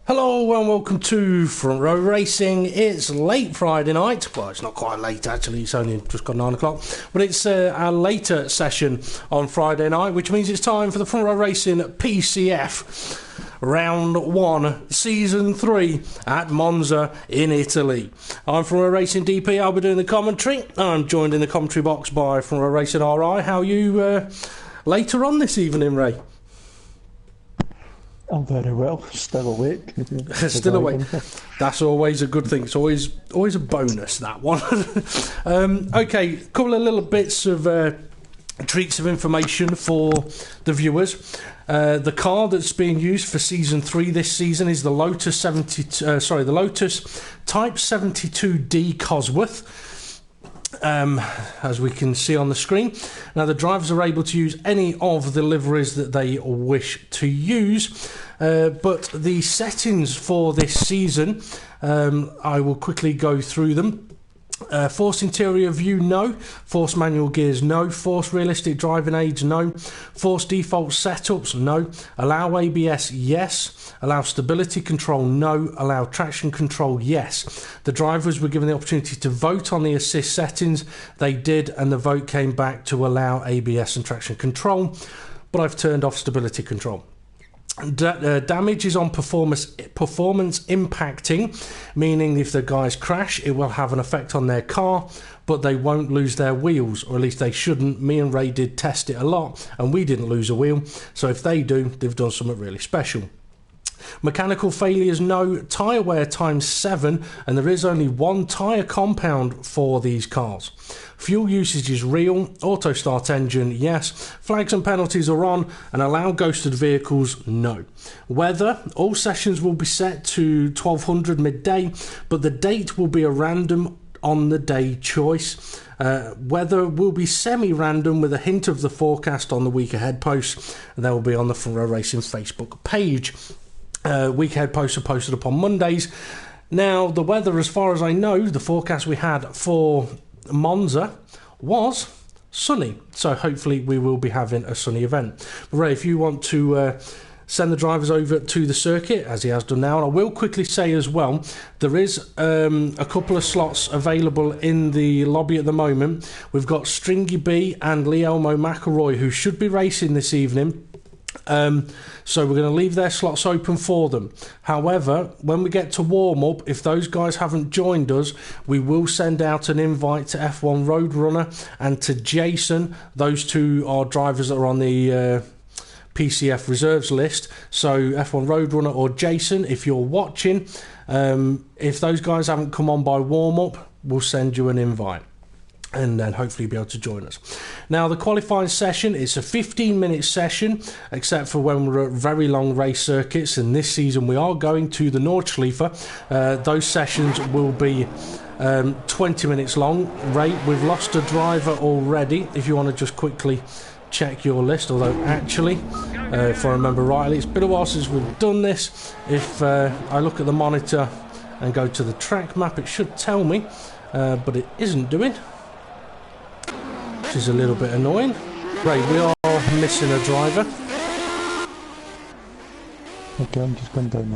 Hello and welcome to Front Row Racing. It's late Friday night. Well, it's not quite late actually, it's only just got 9 o'clock. But it's our later session on Friday night, which means it's time for the Front Row Racing PCF Round 1, Season 3 at Monza in Italy. I'm Front Row Racing DP, I'll be doing the commentary. I'm joined in the commentary box by Front Row Racing RI. How are you later on this evening, Ray? I'm very well. Still awake. Still awake. That's always a good thing. It's always a bonus, that one. Okay, a couple of little bits of treats of information for the viewers. The car that's being used for Season 3 this season is the Lotus the Lotus Type 72D Cosworth. As we can see on the screen. Now the drivers are able to use any of the liveries that they wish to use, but the settings for this season, I will quickly go through them. Force interior view, no. Force manual gears, no. Force realistic driving aids, no. Force default setups, no. Allow ABS, yes. Allow stability control, no. Allow traction control, yes. The drivers were given the opportunity to vote on the assist settings. They did, and the vote came back to allow ABS and traction control, but I've turned off stability control. Damage is on performance impacting, meaning if the guys crash, it will have an effect on their car, but they won't lose their wheels, or at least they shouldn't. Me and Ray did test it a lot, and we didn't lose a wheel, so if they do, they've done something really special. Mechanical failures, no. Tyre wear ×7, and there is only one tyre compound for these cars. Fuel usage is real. Auto start engine, yes. Flags and penalties are on, and allow ghosted vehicles, no. Weather, all sessions will be set to 1200 midday, but the date will be a random on the day choice. Weather will be semi-random with a hint of the forecast on the week ahead posts, and that will be on the Front Row Racing Facebook page. Week ahead posts are posted up on Mondays. Now, the weather, as far as I know, the forecast we had for Monza was sunny. So hopefully we will be having a sunny event. But Ray, if you want to send the drivers over to the circuit, as he has done now, and I will quickly say as well, there is a couple of slots available in the lobby at the moment. We've got Stringy B and Lielmo McElroy, who should be racing this evening. So we're going to leave their slots open for them. However, when we get to warm-up, if those guys haven't joined us, we will send out an invite to F1 Roadrunner and to Jason. Those two are drivers that are on the PCF reserves list. So F1 Roadrunner or Jason, if you're watching, if those guys haven't come on by warm-up, we'll send you an invite, and then hopefully you'll be able to join us. Now, the qualifying session is a 15-minute session, except for when we're at very long race circuits, and this season we are going to the Nordschleife. Those sessions will be 20 minutes long. Ray, we've lost a driver already, if you want to just quickly check your list, although actually, if I remember rightly, it's been a while since we've done this. If I look at the monitor and go to the track map, it should tell me, but it isn't doing, which is a little bit annoying. Ray, we are missing a driver. Okay, I'm just going down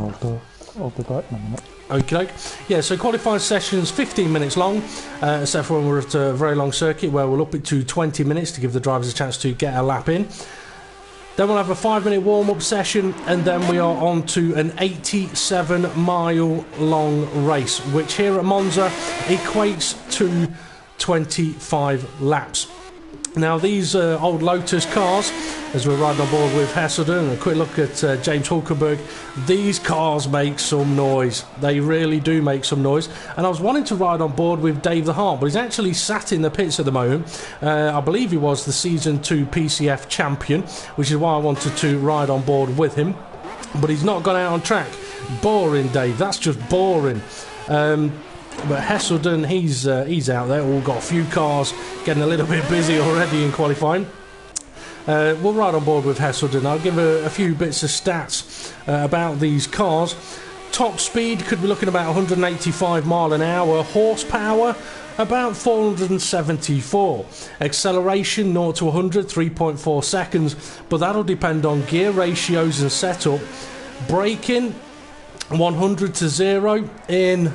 I'll be back in a minute. Okay, yeah, so qualifying sessions 15 minutes long, except for when we're at a very long circuit where we'll up it to 20 minutes to give the drivers a chance to get a lap in. Then we'll have a 5-minute warm-up session, and then we are on to an 87-mile long race, which here at Monza equates to 25 laps. Now, these old Lotus cars, as we're riding on board with Hesselden, and a quick look at James Hulkenberg, these cars make some noise. They really do make some noise. And I was wanting to ride on board with Dave the Heart, but he's actually sat in the pits at the moment. I believe he was the Season 2 PCF champion, which is why I wanted to ride on board with him. But he's not gone out on track. Boring, Dave. That's just boring. But Hesselden, he's out there. All got a few cars, getting a little bit busy already in qualifying. We'll ride on board with Hesselden. I'll give a few bits of stats about these cars. Top speed could be looking about 185 mile an hour. Horsepower about 474. Acceleration 0 to 100, 3.4 seconds, but that'll depend on gear ratios and setup. Braking, 100 to 0 in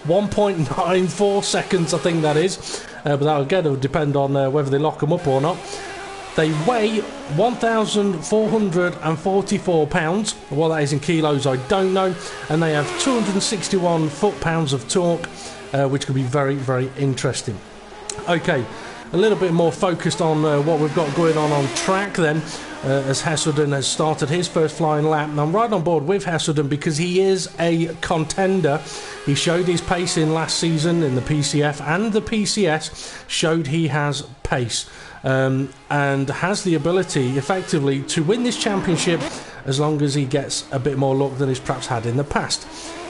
1.94 seconds, I think that is. But that again will depend on whether they lock them up or not. They weigh 1,444 pounds. What that is in kilos, I don't know. And they have 261 foot-pounds of torque, which could be very, very interesting. Okay, a little bit more focused on what we've got going on track then, as Hesselden has started his first flying lap. And I'm right on board with Hesselden because he is a contender. He showed his pace in last season in the PCF, and the PCS showed he has pace. And has the ability effectively to win this championship as long as he gets a bit more luck than he's perhaps had in the past.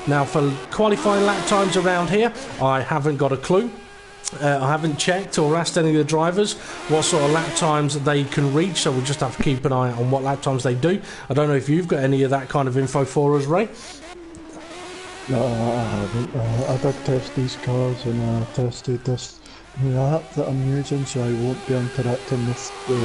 Now, for qualifying lap times around here, I haven't got a clue. I haven't checked or asked any of the drivers what sort of lap times they can reach, so we'll just have to keep an eye on what lap times they do. I don't know if you've got any of that kind of info for us, Ray. No, I haven't. I did test these cars and I tested this new app that I'm using, so I won't be interacting with the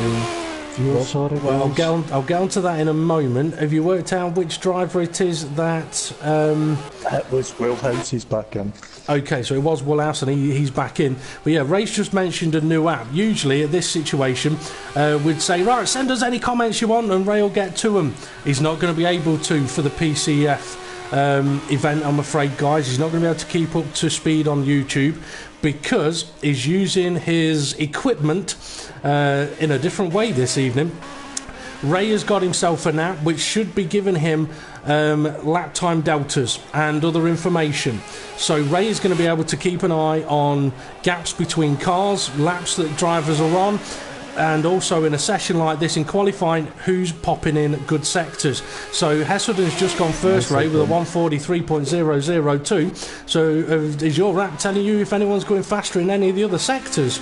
viewers. Sorry, well, I'll get onto that in a moment. Have you worked out which driver it is that... It was Willhouse, he's back in. Okay, so it was Woolhouse and he's back in. But yeah, Ray's just mentioned a new app. Usually at this situation, we'd say, right, send us any comments you want and Ray will get to them. He's not going to be able to for the PCF event, I'm afraid, guys. He's not going to be able to keep up to speed on YouTube because he's using his equipment in a different way this evening. Ray has got himself an app which should be giving him lap time deltas and other information. So Ray is going to be able to keep an eye on gaps between cars, laps that drivers are on, and also in a session like this in qualifying, who's popping in good sectors. So Hesselden's just gone first, Ray, with a 143.002. So is your app telling you if anyone's going faster in any of the other sectors?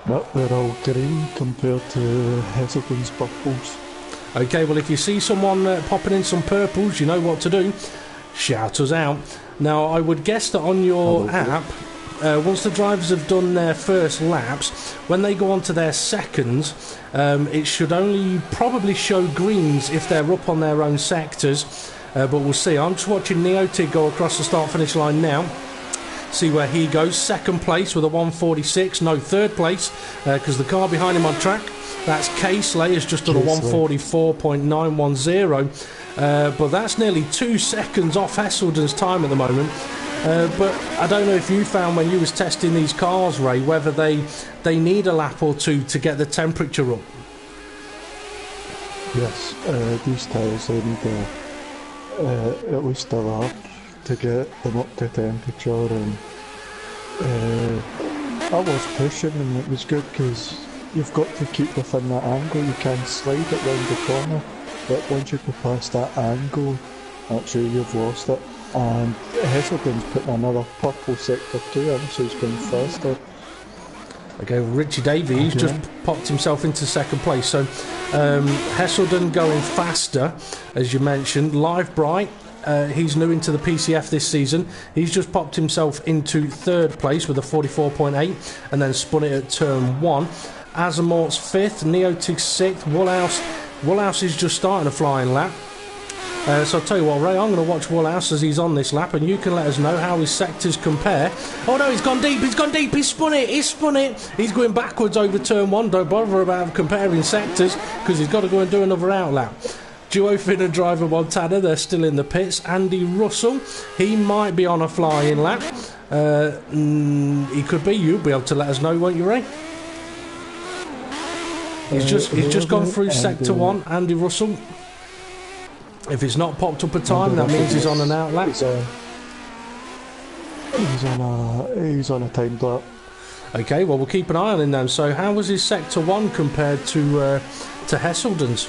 Well, they're all green compared to Hesselden's purples. Okay, well, if you see someone popping in some purples, you know what to do. Shout us out. Now, I would guess that on your app, once the drivers have done their first laps, when they go on to their seconds, it should only probably show greens if they're up on their own sectors. But we'll see. I'm just watching Neotig go across the start-finish line now. See where he goes. Second place with a 146. No, third place, because the car behind him on track, that's Casely, is just at a 144.910. But that's nearly 2 seconds off Hesselden's time at the moment. But I don't know if you found when you was testing these cars, Ray, whether they need a lap or two to get the temperature up. Yes, these tyres they need at least a lap to get them up to temperature, and I was pushing and it was good because you've got to keep within that angle. You can slide it round the corner, but once you go past that angle, actually you've lost it. And Hesselden's putting another purple sector 2 in, so he's going faster. Okay, well, Richie Davies just popped himself into second place. So Hesselden going faster, as you mentioned. Live Bright, he's new into the PCF this season. He's just popped himself into third place with a 44.8 and then spun it at turn 1. Azamort's 5th, Neotig's 6th, Woolhouse is just starting a flying lap. So I'll tell you what, Ray, I'm going to watch Woolhouse as he's on this lap, and you can let us know how his sectors compare. Oh no, he's gone deep, he's spun it, he's going backwards over turn 1. Don't bother about comparing sectors, because he's got to go and do another outlap. Duo Finn and driver Montana, they're still in the pits. Andy Russell, he might be on a flying lap. He could be. You'll be able to let us know, won't you, Ray? He's just gone through sector 1, Andy Russell. If it's not popped up a time, that means he's on an outlap. He's on a timed lap. Okay, well, we'll keep an eye on him then. So how was his sector 1 compared to Hesselden's?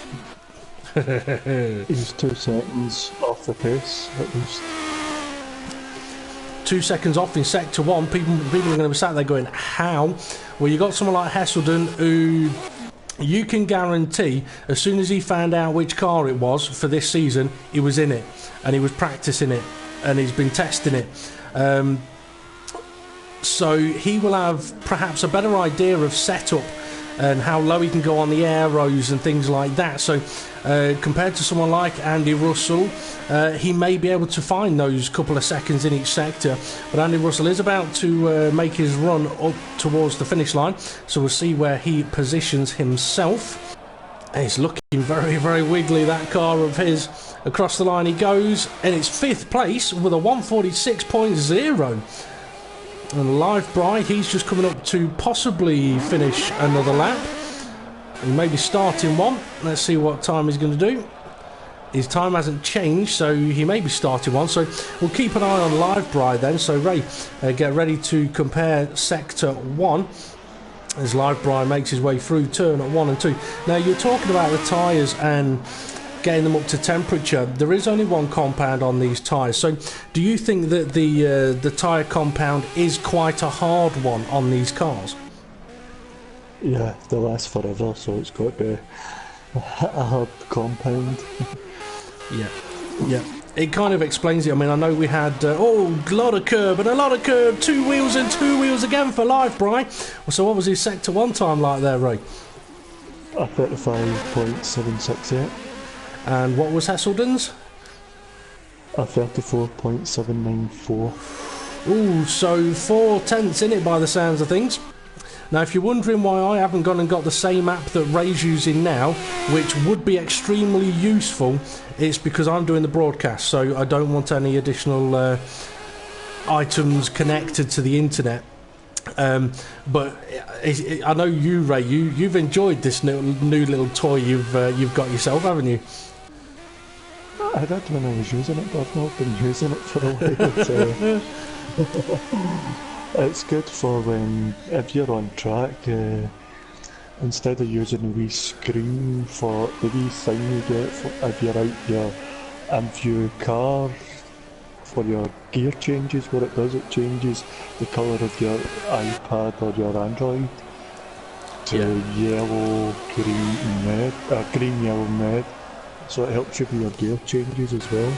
He's 2 seconds off the pace, at least. 2 seconds off in sector 1. People are going to be sat there going, how? Well, you got someone like Hesselden who you can guarantee as soon as he found out which car it was for this season, he was in it and he was practicing it and he's been testing it. So he will have perhaps a better idea of setup and how low he can go on the aeros and things like that. So compared to someone like Andy Russell, he may be able to find those couple of seconds in each sector, but Andy Russell is about to make his run up towards the finish line, so we'll see where he positions himself. He's looking very, very wiggly, that car of his. Across the line he goes, and it's 5th place with a 146.0. And Live Bright, he's just coming up to possibly finish another lap. He may be starting one. Let's see what time he's going to do. His time hasn't changed, so he may be starting one. So we'll keep an eye on Live Bright then. So Ray, get ready to compare Sector 1 as Live Bright makes his way through turn 1 and 2. Now, you're talking about the tyres and getting them up to temperature. There is only one compound on these tyres, so do you think that the tyre compound is quite a hard one on these cars? Yeah, they last forever, so it's got to be a hard compound. Yeah. It kind of explains it. I mean, I know we had a lot of curb and a lot of curb, 2 wheels and 2 wheels again for Live Bright. So what was his Sector 1 time like there, Ray? A 35.768. And what was Hesselden's? A 34.794. Ooh, so 4 tenths in it by the sounds of things. Now, if you're wondering why I haven't gone and got the same app that Ray's using now, which would be extremely useful, it's because I'm doing the broadcast, so I don't want any additional items connected to the internet. But I know you, Ray, you've enjoyed this new little toy you've got yourself, haven't you? I did when I was using it, but I've not been using it for a while, so it's good for when, if you're on track, instead of using the wee screen for the wee sign you get for, if you're out your in-view car for your gear changes, what it does, it changes the colour of your iPad or your Android to yellow, green and red, green, yellow and red, so it helps you with your gear changes as well.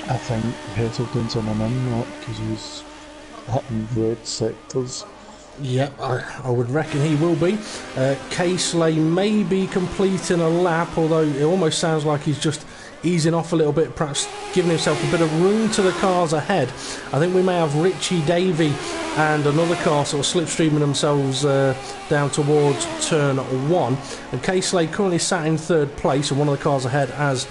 I think Hesselden's on an in because he's hitting red sectors. Yep, I would reckon he will be. Casely may be completing a lap, although it almost sounds like he's just easing off a little bit, perhaps giving himself a bit of room to the cars ahead. I think we may have Richie Davey and another car sort of slipstreaming themselves down towards turn 1. And Casely currently sat in 3rd place, and one of the cars ahead has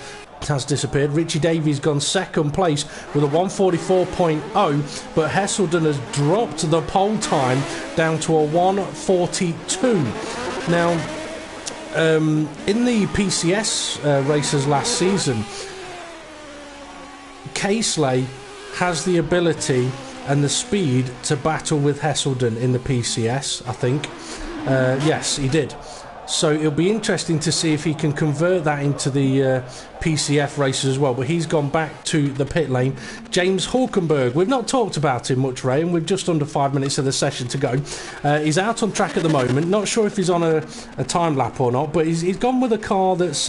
disappeared. Richie Davies gone 2nd place with a 144.0, but Hesselden has dropped the pole time down to a 142. Now, in the PCS races last season, Casely has the ability and the speed to battle with Hesselden in the PCS, I think. Yes, he did. So it'll be interesting to see if he can convert that into the PCF races as well. But he's gone back to the pit lane. James Hulkenberg, we've not talked about him much, Ray, and we've just under 5 minutes of the session to go. He's out on track at the moment. Not sure if he's on a time lap or not, but he's gone with a car that's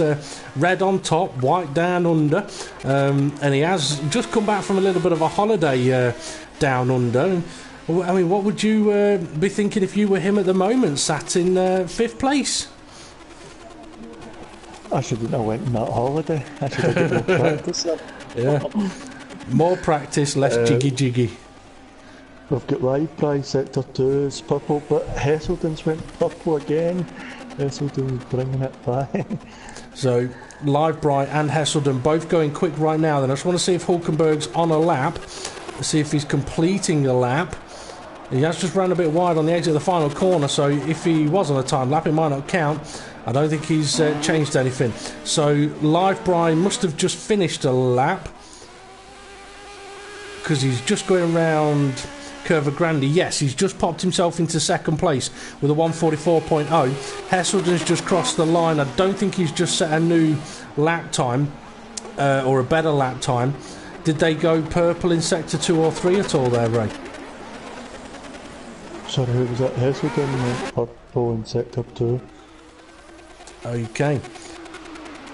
red on top, white down under, and he has just come back from a little bit of a holiday down under. I mean, what would you be thinking if you were him at the moment, sat in 5th place? I shouldn't have went on that holiday. I should have got more practice in. Yeah. More practice, less jiggy. We've got Live Bright Sector 2 is purple, but Hesselden's went purple again. Hesselden's bringing it back. So, Live Bright and Hesselden both going quick right now. Then I just want to see if Hulkenberg's on a lap. See if he's completing a lap. He has just ran a bit wide on the exit of the final corner, so if he was on a time lap, it might not count. I don't think he's changed anything. So Live Bright must have just finished a lap because he's just going around Curva Grande. Yes, he's just popped himself into 2nd place with a 144.0. Hesselden's just crossed the line. I don't think he's just set a new lap time or a better lap time. Did they go purple in Sector 2 or 3 at all there, Ray? Sorry, who was that? Hesselden went purple in Sector 2. Okay.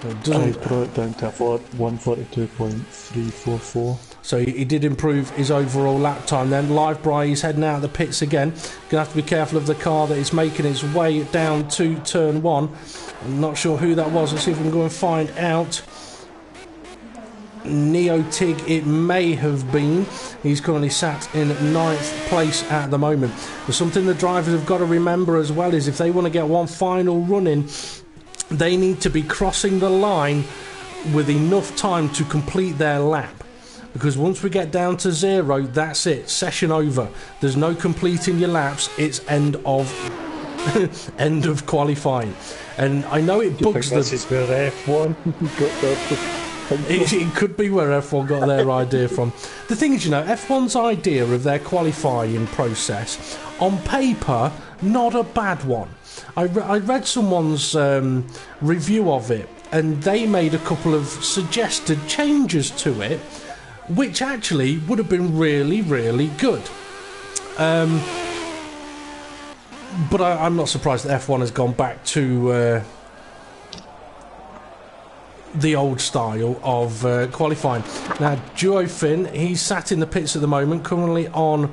I brought it down to 142.344. So he did improve his overall lap time then. Livebry, he's heading out of the pits again. Going to have to be careful of the car that is making its way down to turn 1. I'm not sure who that was. Let's see if we can go and find out. Neo Tig, it may have been. He's currently sat in 9th place at the moment. But something the drivers have got to remember as well is if they want to get one final run in, they need to be crossing the line with enough time to complete their lap. Because once we get down to 0, that's it, session over. There's no completing your laps, it's end of end of qualifying. And I know it bugs them. This is where F1 got their it could be where F1 got their idea from. The thing is, you know, F1's idea of their qualifying process, on paper, not a bad one. I read someone's review of it, and they made a couple of suggested changes to it, which actually would have been really, really good. But I'm not surprised that F1 has gone back to the old style of qualifying. Now, Duo Finn, he's sat in the pits at the moment, currently on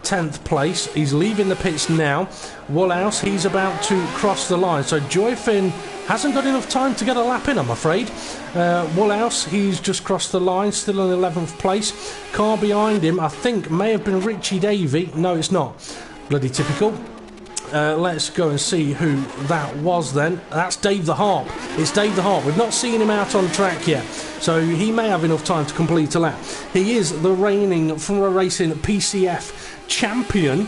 10th place. He's leaving the pits now. Woolhouse, he's about to cross the line. So Joy Finn hasn't got enough time to get a lap in, I'm afraid. Woolhouse, he's just crossed the line, still in 11th place. Car behind him, I think, may have been Richie Davey. No, it's not. Bloody typical. Let's go and see who that was then. That's Dave the Harp. It's Dave the Harp. We've not seen him out on track yet, so he may have enough time to complete a lap. He is the reigning Row Racing PCF champion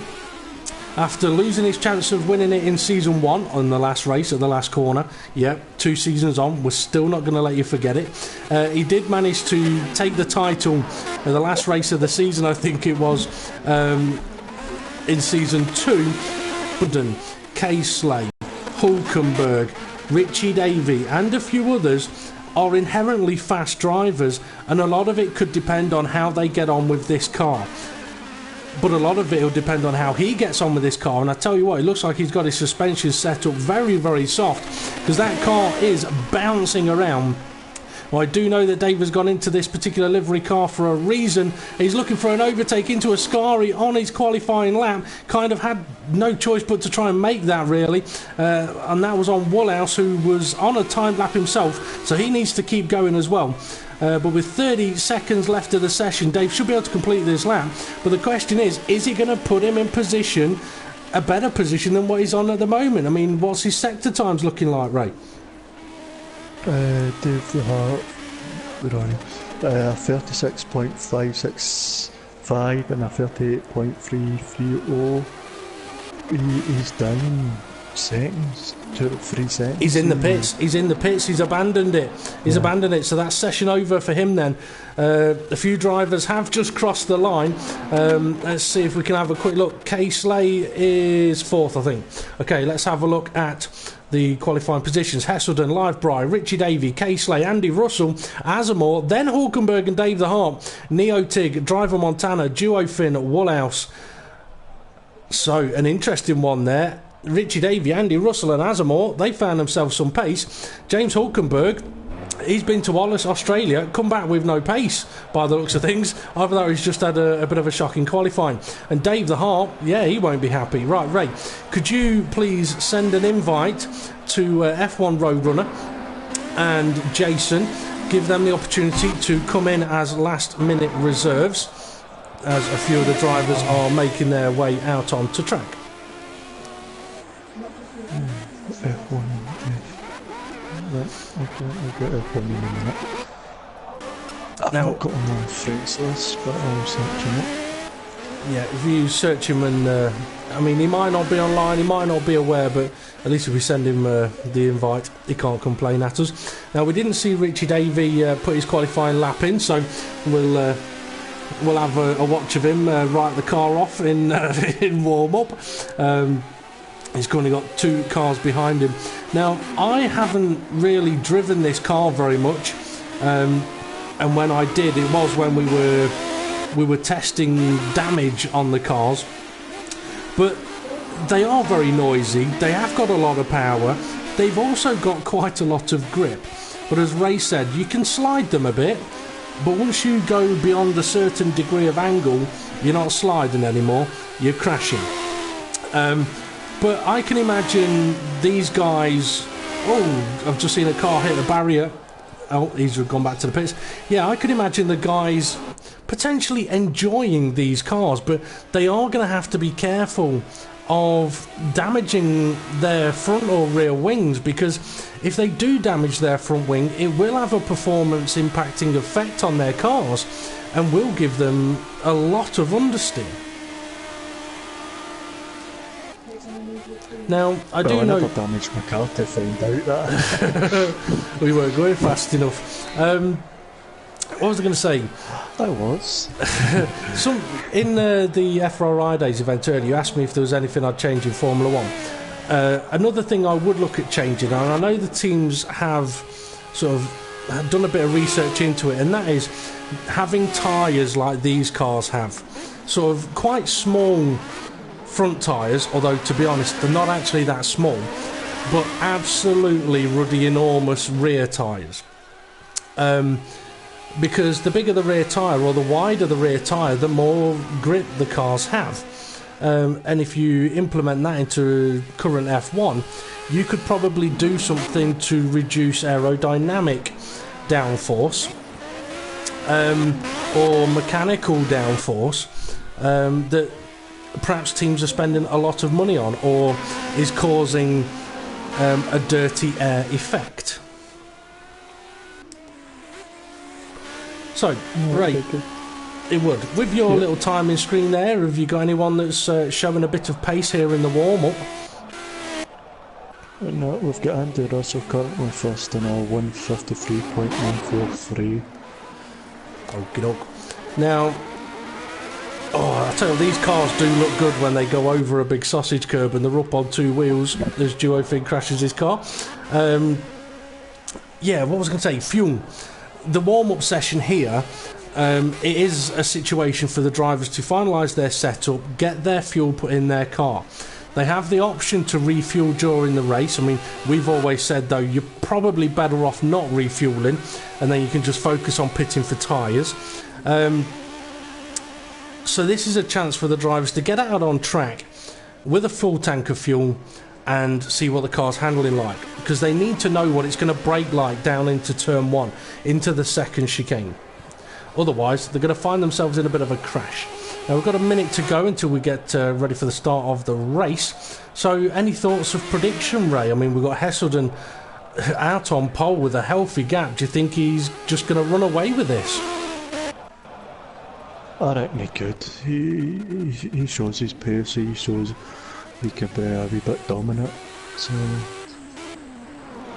after losing his chance of winning it in Season 1 on the last race at the last corner. Yep, 2 seasons on, we're still not going to let you forget it. He did manage to take the title at the last race of the season, I think it was, in Season 2. Budden, K-Slay, Hulkenberg, Richie Davey and a few others are inherently fast drivers, and a lot of it could depend on how they get on with this car. But a lot of it will depend on how he gets on with this car, and I tell you what, it looks like he's got his suspension set up very, very soft, because that car is bouncing around. Well, I do know that Dave has gone into this particular livery car for a reason. He's looking for an overtake into Ascari on his qualifying lap. Kind of had no choice but to try and make that, really. And that was on Woolhouse, who was on a timed lap himself, so he needs to keep going as well. But with 30 seconds left of the session, Dave should be able to complete this lap. But the question is it going to put him in position, a better position than what he's on at the moment? I mean, what's his sector times looking like, Ray? Dave the Hart, where are you? 36.565 and a 38.330. He's down seconds, 3 seconds. He's in the pits. He's in the pits. He's abandoned it. He's abandoned it. So that's session over for him then. A few drivers have just crossed the line. Let's see if we can have a quick look. K-Slay is 4th, I think. Okay, let's have a look at the qualifying positions. Hesselden, Livebry, Richie Davey, K-Slay, Andy Russell, Azamore, then Hulkenberg and Dave the Harp, Neo Tig, Driver Montana, Duo Finn, Woolhouse. So, an interesting one there. Richie Davey, Andy Russell and Azamore, they found themselves some pace. James Hulkenberg, he's been to Wallace, Australia, come back with no pace by the looks of things, either though he's just had a bit of a shocking qualifying. And Dave the Harp, yeah, he won't be happy. Right, Ray, could you please send an invite to F1 Roadrunner and Jason, give them the opportunity to come in as last minute reserves, as a few of the drivers are making their way out onto track. F1, I'll get F1 in a minute. I've not got him on friends list, but I'll search him up. Yeah, if you search him and, I mean, he might not be online, he might not be aware, but at least if we send him the invite, he can't complain at us. Now, we didn't see Richie Davey put his qualifying lap in, so we'll have a watch of him write the car off in in warm-up. He's currently got 2 cars behind him. Now, I haven't really driven this car very much, and when I did, it was when we were testing damage on the cars. But they are very noisy. They have got a lot of power. They've also got quite a lot of grip. But as Ray said, you can slide them a bit, but once you go beyond a certain degree of angle, you're not sliding anymore, you're crashing. But I can imagine these guys... Oh, I've just seen a car hit a barrier. Oh, he's gone back to the pits. Yeah, I could imagine the guys potentially enjoying these cars, but they are going to have to be careful of damaging their front or rear wings, because if they do damage their front wing, it will have a performance impacting effect on their cars and will give them a lot of understeer. Now, I do know... I never damaged my car to find out that. We weren't going fast enough. What was I going to say? I was. In the F-Row Days event earlier, you asked me if there was anything I'd change in Formula 1. Another thing I would look at changing, and I know the teams have sort of done a bit of research into it, and that is having tyres like these cars have. Sort of quite small front tyres, although to be honest they're not actually that small, but absolutely ruddy enormous rear tyres, because the bigger the rear tyre or the wider the rear tyre, the more grip the cars have, and if you implement that into current F1, you could probably do something to reduce aerodynamic downforce or mechanical downforce that perhaps teams are spending a lot of money on, or is causing a dirty air effect. So, Ray, it would. With your little timing screen there, have you got anyone that's showing a bit of pace here in the warm-up? No, we've got Andy Russell currently first in our 153.143. Okie doke. Now, I tell you, these cars do look good when they go over a big sausage curb and they're up on two wheels as Duofig crashes his car. Yeah, what was I going to say? Fuel. The warm-up session here, it is a situation for the drivers to finalise their setup, get their fuel put in their car. They have the option to refuel during the race. I mean, we've always said, though, you're probably better off not refuelling, and then you can just focus on pitting for tyres. So this is a chance for the drivers to get out on track with a full tank of fuel and see what the car's handling like, because they need to know what it's going to brake like down into turn 1, into the second chicane. Otherwise, they're going to find themselves in a bit of a crash. Now, we've got a minute to go until we get ready for the start of the race. So, any thoughts of prediction, Ray? I mean, we've got Hesselden out on pole with a healthy gap. Do you think he's just going to run away with this? I reckon he could. He shows his pace, he shows he can be a wee bit dominant. So,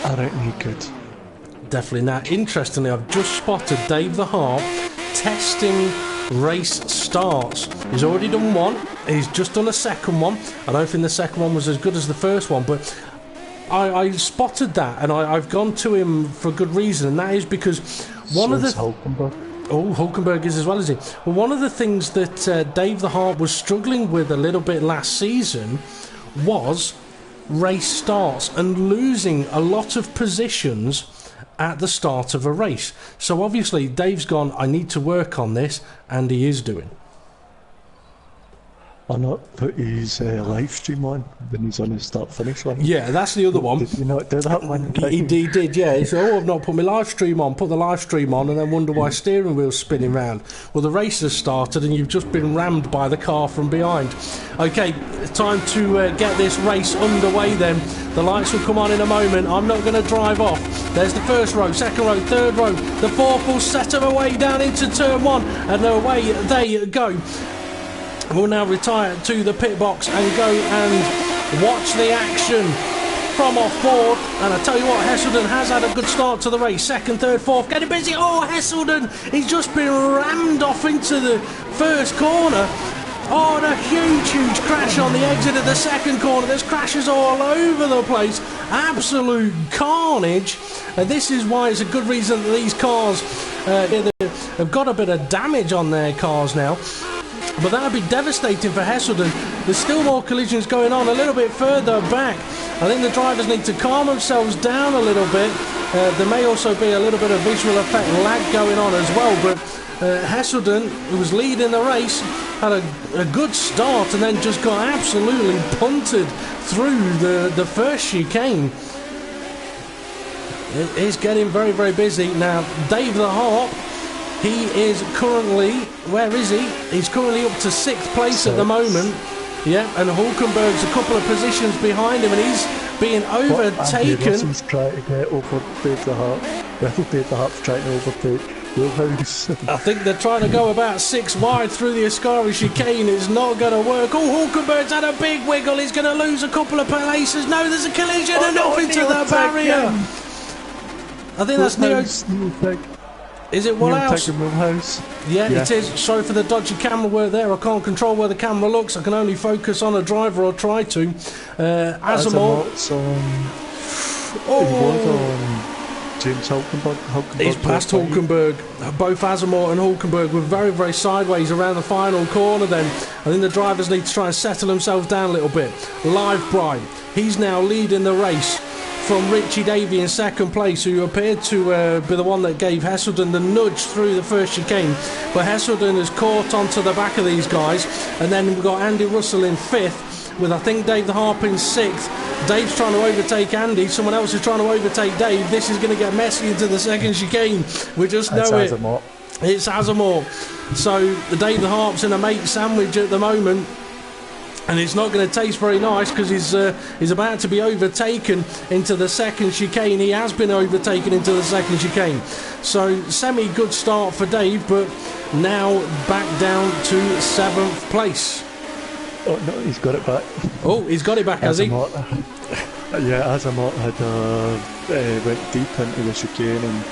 I reckon he could. Definitely. Now, interestingly, I've just spotted Dave the Harp testing race starts. He's already done one, he's just done a second one. I don't think the second one was as good as the first one, but I spotted that, and I've gone to him for a good reason, and that is because one of the... Hulkenberg. Oh, Hulkenberg is as well, is he? Well, one of the things that Dave the Harp was struggling with a little bit last season was race starts and losing a lot of positions at the start of a race. So obviously Dave's gone, I need to work on this, and he is doing. I'll not put his live stream on when he's on his start-finish line. Yeah, that's the other one. Did you not do that one? He did, yeah. He said, I've not put my live stream on. Put the live stream on and then wonder why steering wheel's spinning round. Well, the race has started and you've just been rammed by the car from behind. Okay, time to get this race underway then. The lights will come on in a moment. I'm not going to drive off. There's the first row, second row, third row. The fourth will set them away down into turn 1, and away they go. We'll now retire to the pit box and go and watch the action from off board. And I tell you what, Hesselden has had a good start to the race. Second, third, fourth, getting busy. Oh, Hesselden, he's just been rammed off into the first corner. Oh, and a huge crash on the exit of the second corner. There's crashes all over the place. Absolute carnage. And this is why it's a good reason that these cars have got a bit of damage on their cars now. But that would be devastating for Hesselden. There's still more collisions going on a little bit further back. I think the drivers need to calm themselves down a little bit. There may also be a little bit of visual effect lag going on as well, but Hesselden, who was leading the race, had a good start and then just got absolutely punted through the first chicane. It is getting very, very busy. Now, Dave the Harp, he is currently, where is he? He's currently up to 6th place at the moment. Yeah, and Hulkenberg's a couple of positions behind him, and he's being overtaken. Russell's trying to get over Dave the Harp. Dave the Harp's trying to overtake Wilhouse. I think they're trying to go about 6 wide through the Ascari chicane. It's not going to work. Oh, Hulkenberg's had a big wiggle. He's going to lose a couple of places. No, there's a collision and off into the barrier. I think that's Neo. Is it Wilhouse? Yeah, it is. Sorry for the dodgy camera work there. I can't control where the camera looks. I can only focus on a driver, or try to. Asimov. James Hulkenberg. He's past Hulkenberg. Both Asimov and Hulkenberg were very, very sideways around the final corner then. I think the drivers need to try and settle themselves down a little bit. Live Bride. He's now leading the race from Richie Davey in 2nd place, who appeared to be the one that gave Hesselden the nudge through the first chicane. But Hesselden has caught onto the back of these guys. And then we've got Andy Russell in 5th, with I think Dave the Harp in 6th. Dave's trying to overtake Andy. Someone else is trying to overtake Dave. This is going to get messy into the 2nd chicane. We just know it. It's Asimov. So the Dave the Harp's in a mate sandwich at the moment. And it's not going to taste very nice, because he's about to be overtaken into the 2nd chicane. He has been overtaken into the 2nd chicane. So semi-good start for Dave, but now back down to 7th place. Oh no, he's got it back. Oh, he's got it back, has he? Yeah, Asimov had went deep into the chicane and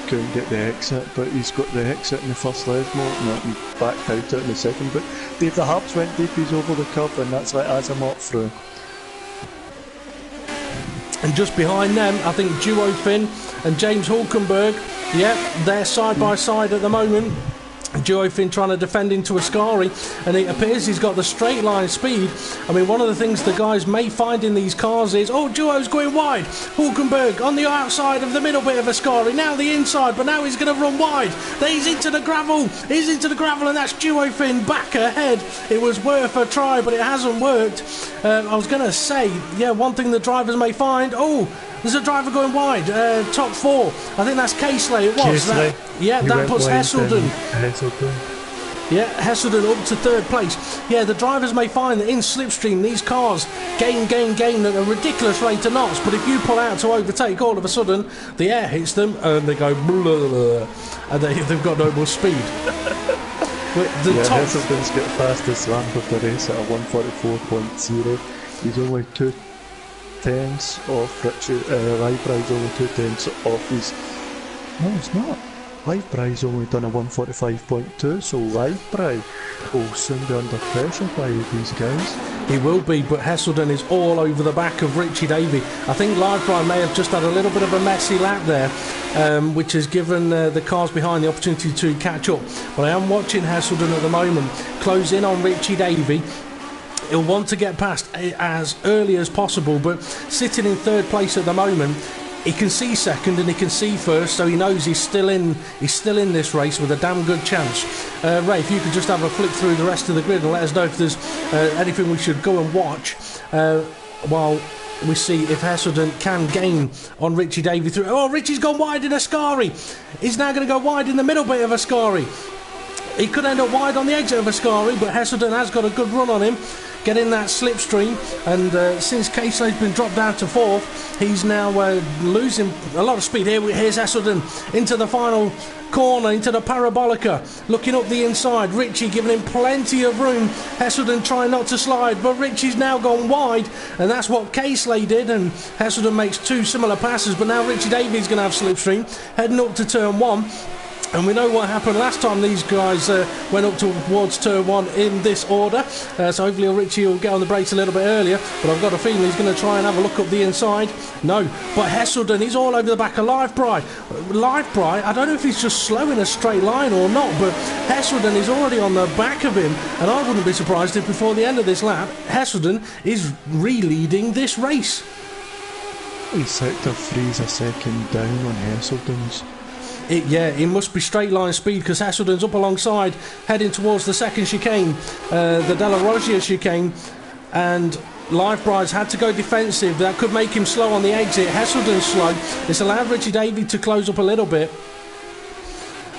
couldn't get the exit, but he's got the exit in the first leg mode and backed out in the second. But Dave the Harps went deep, he's over the curb, and that's like Asimov through. And just behind them, I think Duo Finn and James Hulkenberg, yeah, they're side by side at the moment. Duo Finn trying to defend into Ascari, and it appears he's got the straight line speed. I mean, one of the things the guys may find in these cars is, oh, Duo's going wide. Hulkenberg on the outside of the middle bit of Ascari, now the inside, but now he's going to run wide. He's into the gravel, and that's Duo Finn back ahead. It was worth a try, but it hasn't worked. I was going to say, yeah, one thing the drivers may find, oh, there's a driver going wide, top 4. I think that's Casely. It was. That puts Hesselden. Yeah, Hesselden up to 3rd place. Yeah, the drivers may find that in slipstream these cars gain at a ridiculous rate of knots, but if you pull out to overtake, all of a sudden the air hits them and they go blah, blah, and they've got no more speed. Hesselden's got the fastest lap of the race at a 1:44.0. He's only 2/10 off Richard. Livebry's only 2/10 off his. No, it's not. Livebry's only done a 1:45.2, so Livebry will soon be under pressure by these guys. He will be, but Hesselden is all over the back of Richie Davey. I think Livebry may have just had a little bit of a messy lap there, which has given the cars behind the opportunity to catch up. But I am watching Hesselden at the moment close in on Richie Davey. He'll want to get past as early as possible, but sitting in 3rd place at the moment, he can see 2nd and he can see 1st, so he knows he's still in this race with a damn good chance. Ray, if you could just have a flick through the rest of the grid and let us know if there's anything we should go and watch while we see if Hesselden can gain on Richie Davey through. Oh, Richie's gone wide in Ascari. He's now going to go wide in the middle bit of Ascari. He could end up wide on the exit of Ascari, but Hesselden has got a good run on him, getting that slipstream. And since Casey's been dropped down to 4th, he's now losing a lot of speed. Here's Hesselden into the final corner, into the Parabolica, looking up the inside. Richie giving him plenty of room. Hesselden trying not to slide, but Richie's now gone wide, and that's what Casey did. And Hesselden makes 2 similar passes, but now Richie Davies going to have slipstream, heading up to turn 1. And we know what happened last time these guys went up towards turn 1 in this order. So hopefully Richie will get on the brakes a little bit earlier. But I've got a feeling he's going to try and have a look up the inside. No, but Hesselden, he's all over the back of Livebry. Livebry, I don't know if he's just slow in a straight line or not, but Hesselden is already on the back of him. And I wouldn't be surprised if before the end of this lap, Hesselden is re-leading this race. Sector 3's a second down on Hesselden's. Yeah, it must be straight line speed because Hesselden's up alongside, heading towards the second chicane, the Della Roggia chicane, and Livebride's had to go defensive. That could make him slow on the exit. Hesselden's slow. It's allowed Richie Davey to close up a little bit.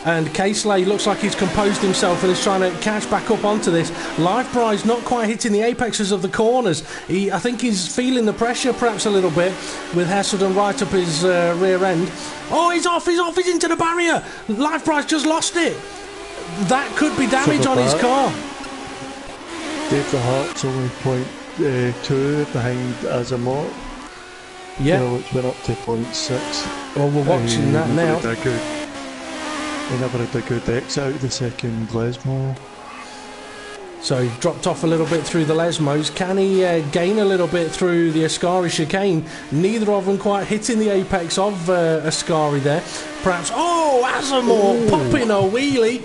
And Casely looks like he's composed himself and is trying to catch back up onto this. Livebride's not quite hitting the apexes of the corners. I think he's feeling the pressure perhaps a little bit with Hesselden right up his rear end. Oh, he's off, he's into the barrier. Livebride's just lost it. That could be damage on his car. Dave the Hart's only point 2 behind Azamot. Yeah. Which went up to 0.6. Well, we're watching that now. He never had a good exit out of the second Lesmo. So he's dropped off a little bit through the Lesmos. Can he gain a little bit through the Ascari chicane? Neither of them quite hitting the apex of Ascari there. Perhaps, Azamor popping a wheelie.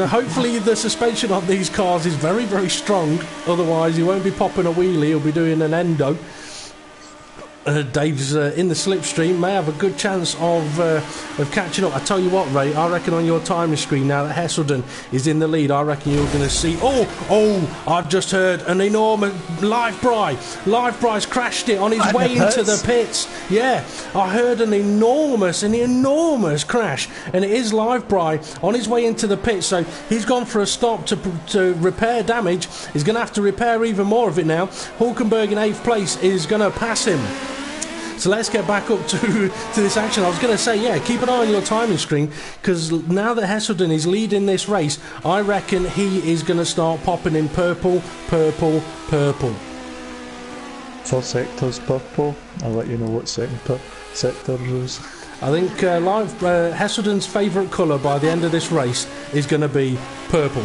Hopefully the suspension on these cars is very, very strong. Otherwise he won't be popping a wheelie, he'll be doing an endo. Dave's in the slipstream, may have a good chance of catching up. I tell you what, Ray, I reckon on your timing screen now that Hesselden is in the lead, I reckon you're going to see... I've just heard an enormous... Livebride's crashed it on his way into the pits. Yeah, I heard an enormous crash, and it is Livebride on his way into the pits, so he's gone for a stop to repair damage. He's going to have to repair even more of it now. Hulkenberg in 8th place is going to pass him. So let's get back up to this action. I was going to say, yeah, keep an eye on your timing screen, because now that Hesselden is leading this race, I reckon he is going to start popping in purple. First sector's purple. I'll let you know what sector is. I think Hesselden's favourite colour by the end of this race is going to be purple.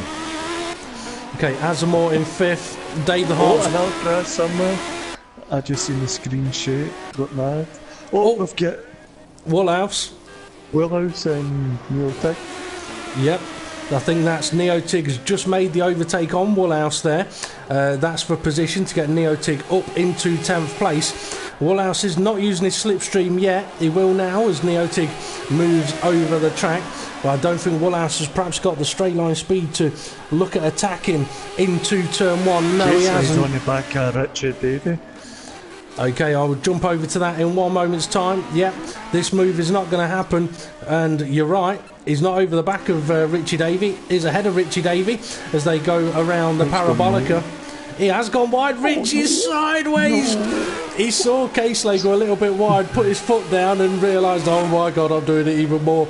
Okay, Azamor in 5th. Dave the Hart. Another crash somewhere. I just seen the screen shake, got mad. We've got Willhouse and Neotig. Yep, I think that's Neotig's just made the overtake on Willhouse there. That's for position to get Neotig up into 10th place. Willhouse is not using his slipstream yet. He will now as Neotig moves over the track. But I don't think Willhouse has perhaps got the straight line speed to look at attacking into turn 1. No, he hasn't. He's on the back of Richard Davey. Okay, I will jump over to that in 1 moment's time. Yep, this move is not going to happen. And you're right, he's not over the back of Richie Davey. He's ahead of Richie Davey as they go around the Parabolica. He has gone wide. Richie's sideways. No. He saw Casely go a little bit wide, put his foot down and realised, oh my God, I'm doing it even more.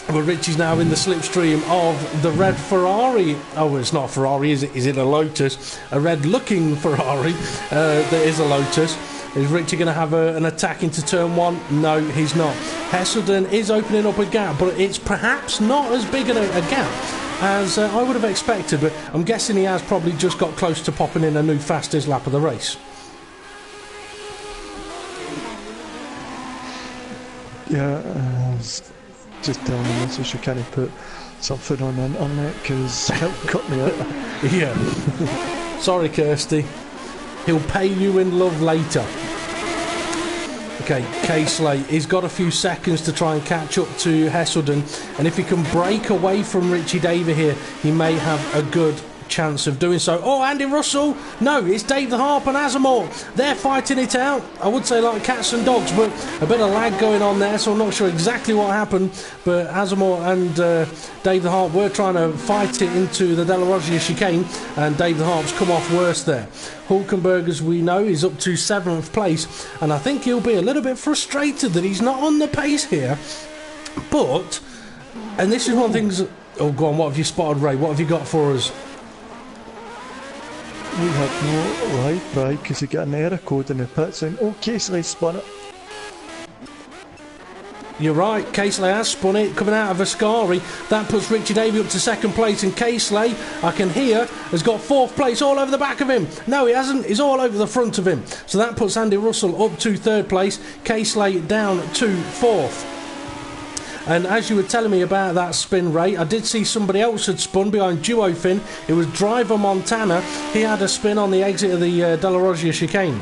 But Richie's now in the slipstream of the red Ferrari. Oh, it's not a Ferrari, is it? Is it a Lotus? A red-looking Ferrari that is a Lotus. Is Richie going to have an attack into turn 1? No, he's not. Hesselden is opening up a gap, but it's perhaps not as big a gap as I would have expected. But I'm guessing he has probably just got close to popping in a new fastest lap of the race. Yeah, just telling him this, you can't put something on the internet because he'll cut me out. Yeah. Sorry, Kirsty. He'll pay you in love later. Okay, Casely, he's got a few seconds to try and catch up to Hesselden, and if he can break away from Richie Davey here, he may have a good chance of doing so. Oh, Andy Russell! No, it's Dave the Harp and Azamor. They're fighting it out. I would say like cats and dogs, but a bit of lag going on there, so I'm not sure exactly what happened. But Azamor and Dave the Harp were trying to fight it into the Della Roggia chicane, and Dave the Harp's come off worse there. Hulkenberg, as we know, is up to 7th place, and I think he'll be a little bit frustrated that he's not on the pace here. But, and this is one of the things... Oh, go on, what have you spotted, Ray? What have you got for us? We had no live right because he got an error code in the pits and Casely spun it. You're right, Casely has spun it, coming out of Ascari. That puts Richie Davey up to 2nd place, and Casely, I can hear, has got 4th place all over the back of him. No, he hasn't, he's all over the front of him. So that puts Andy Russell up to 3rd place, Casely down to 4th. And as you were telling me about that spin rate, I did see somebody else had spun behind Duofin. It was driver Montana. He had a spin on the exit of the Della Roggia chicane.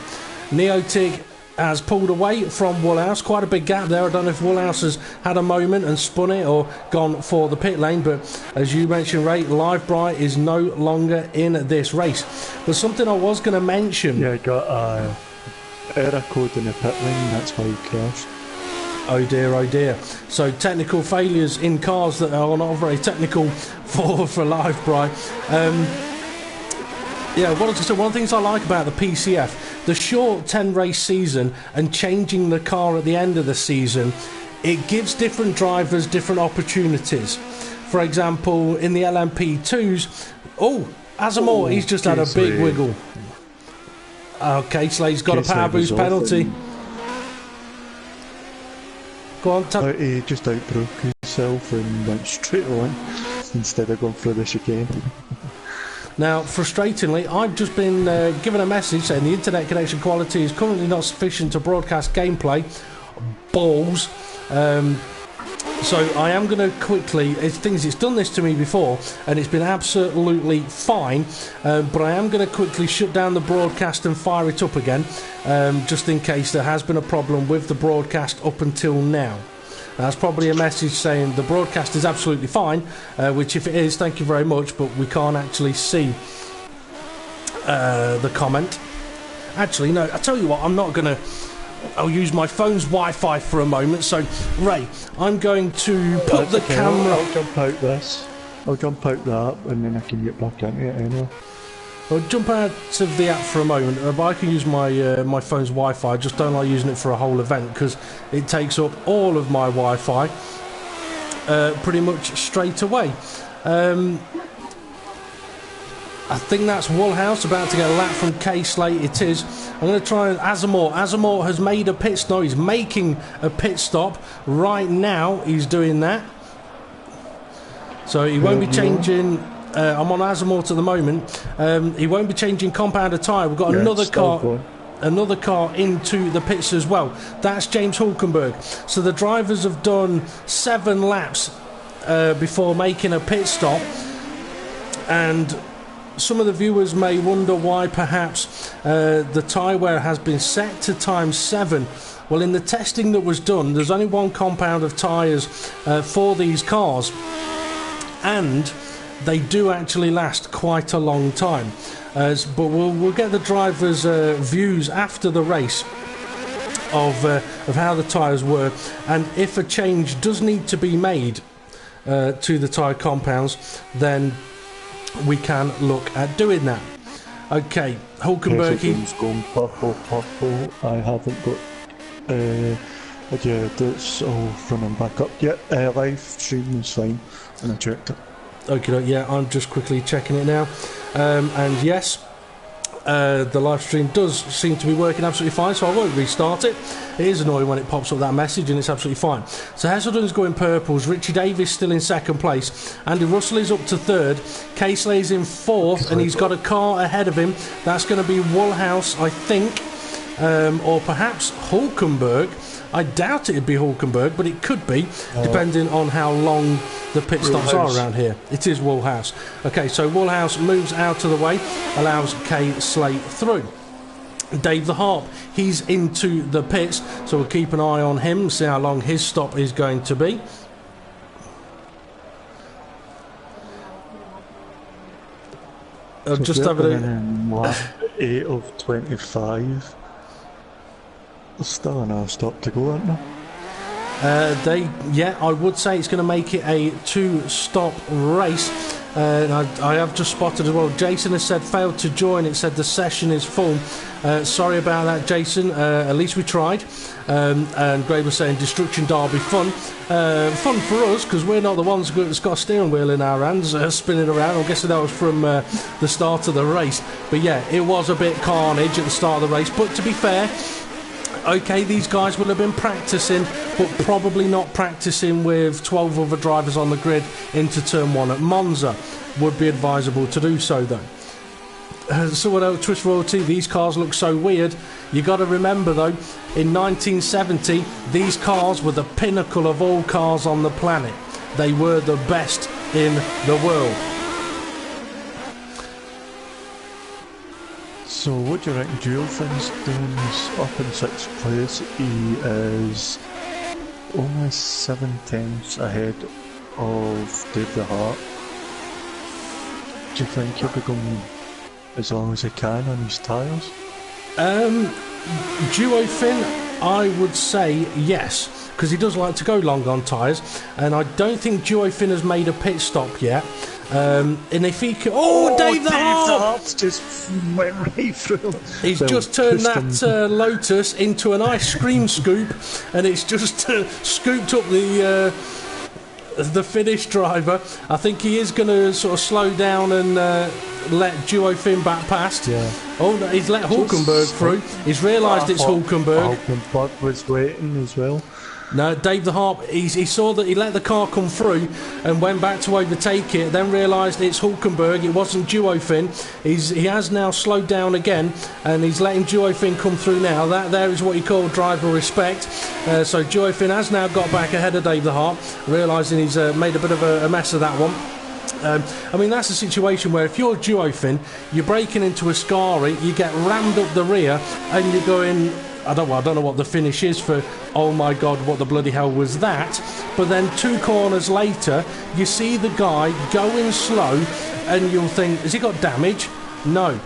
Neotig has pulled away from Woolhouse. Quite a big gap there. I don't know if Woolhouse has had a moment and spun it or gone for the pit lane, but as you mentioned, Ray, Live Bright is no longer in this race. But something I was going to mention... Yeah, got a error code in the pit lane, that's why he crashed. Oh dear, oh dear. So technical failures in cars that are not very technical for Live Bright. Yeah, one of the things I like about the PCF, the short 10-race season and changing the car at the end of the season, it gives different drivers different opportunities. For example, in the LMP2s, Asamoah, he's just had a big wiggle. Okay, Slay's got a power boost penalty. Go on, he just outbroke himself and went straight on instead of going through the chicane. Now, frustratingly, I've just been given a message saying the internet connection quality is currently not sufficient to broadcast gameplay. Balls. So I am going to quickly... It's done this to me before, and it's been absolutely fine, but I am going to quickly shut down the broadcast and fire it up again, just in case there has been a problem with the broadcast up until now. That's probably a message saying the broadcast is absolutely fine, which if it is, thank you very much, but we can't actually see the comment. Actually, no, I tell you what, I'm not going to... I'll use my phone's Wi-Fi for a moment. So, Ray, I'm going to put the camera... I'll jump out this. I'll jump out that, and then I can get back into it anyway. I'll jump out of the app for a moment. But I can use my my phone's Wi-Fi. I just don't like using it for a whole event because it takes up all of my Wi-Fi pretty much straight away. I think that's Woolhouse about to get a lap from K-Slate. It is. I'm going to try Asamoah. Asamoah has made a pit stop. He's making a pit stop right now. He's doing that. So he won't be changing... I'm on Asamoah at the moment. He won't be changing compound tyre. We've got another car into the pits as well. That's James Hulkenberg. So the drivers have done 7 laps before making a pit stop. And some of the viewers may wonder why perhaps the tyre wear has been set to ×7. Well, in the testing that was done, there's only one compound of tyres for these cars, and they do actually last quite a long time. But we'll get the drivers' views after the race of how the tyres were, and if a change does need to be made to the tyre compounds, then we can look at doing that. Okay, Hulkenberg. He's gone purple. I haven't got. Yeah, that's all running back up. Yeah, live stream is fine, and I checked it. Okay, yeah, I'm just quickly checking it now, and yes, the live stream does seem to be working absolutely fine, so I won't restart it. It is annoying when it pops up that message, and it's absolutely fine. So Heselden's going purples, Richie Davis still in second place, Andy Russell is up to third, Casey is in fourth, and he's got a car ahead of him. That's going to be Woolhouse, I think, or perhaps Hulkenberg. I doubt it'd be Hulkenberg, but it could be, depending on how long the pit stops are around here. It is Woolhouse. Okay, so Woolhouse moves out of the way, allows K-Slate through. Dave the Harp, he's into the pits, so we'll keep an eye on him, see how long his stop is going to be. Just have it in. 8 of 25. There's still another stop to go, aren't there? I would say it's going to make it a 2-stop race. And I have just spotted as well, Jason has said failed to join. It said the session is full. Sorry about that, Jason. At least we tried. And Gray was saying Destruction Derby fun. Fun for us because we're not the ones that's got a steering wheel in our hands spinning around. I'm guessing that was from the start of the race. But yeah, it was a bit carnage at the start of the race. But to be fair, okay, these guys will have been practicing, but probably not practicing with 12 other drivers on the grid into turn 1 at Monza. Would be advisable to do so though. someone else, Twist Royalty, these cars look so weird. You got to remember though, in 1970, these cars were the pinnacle of all cars on the planet. They were the best in the world. So what do you reckon Duelfin's doing? He's up in 6th place. He is only 7 tenths ahead of Dave the Heart. Do you think he'll be going as long as he can on his tyres? Duofin, I would say yes, because he does like to go long on tyres, and I don't think Duofin has made a pit stop yet. And if he can... Oh, Dave the Harp! Just went right through him. He's just turned that Lotus into an ice cream scoop, and it's just scooped up the Finnish driver. I think he is going to sort of slow down and let Duofin back past. Yeah. Oh, he's let Hulkenberg through. He's realised it's Hulkenberg. Hulkenberg was waiting as well. No, Dave the Harp, he saw that he let the car come through and went back to overtake it, then realised it's Hulkenberg, it wasn't Duofin. He has now slowed down again, and he's letting Duofin come through now. That there is what you call driver respect. So Duofin has now got back ahead of Dave the Harp, realising he's made a bit of a mess of that one. I mean, that's a situation where if you're Duofin, you're breaking into a Ascari, you get rammed up the rear, and you're going... I don't know what the finish is for, oh my god, what the bloody hell was that? But then 2 corners later, you see the guy going slow, and you'll think, has he got damage? No.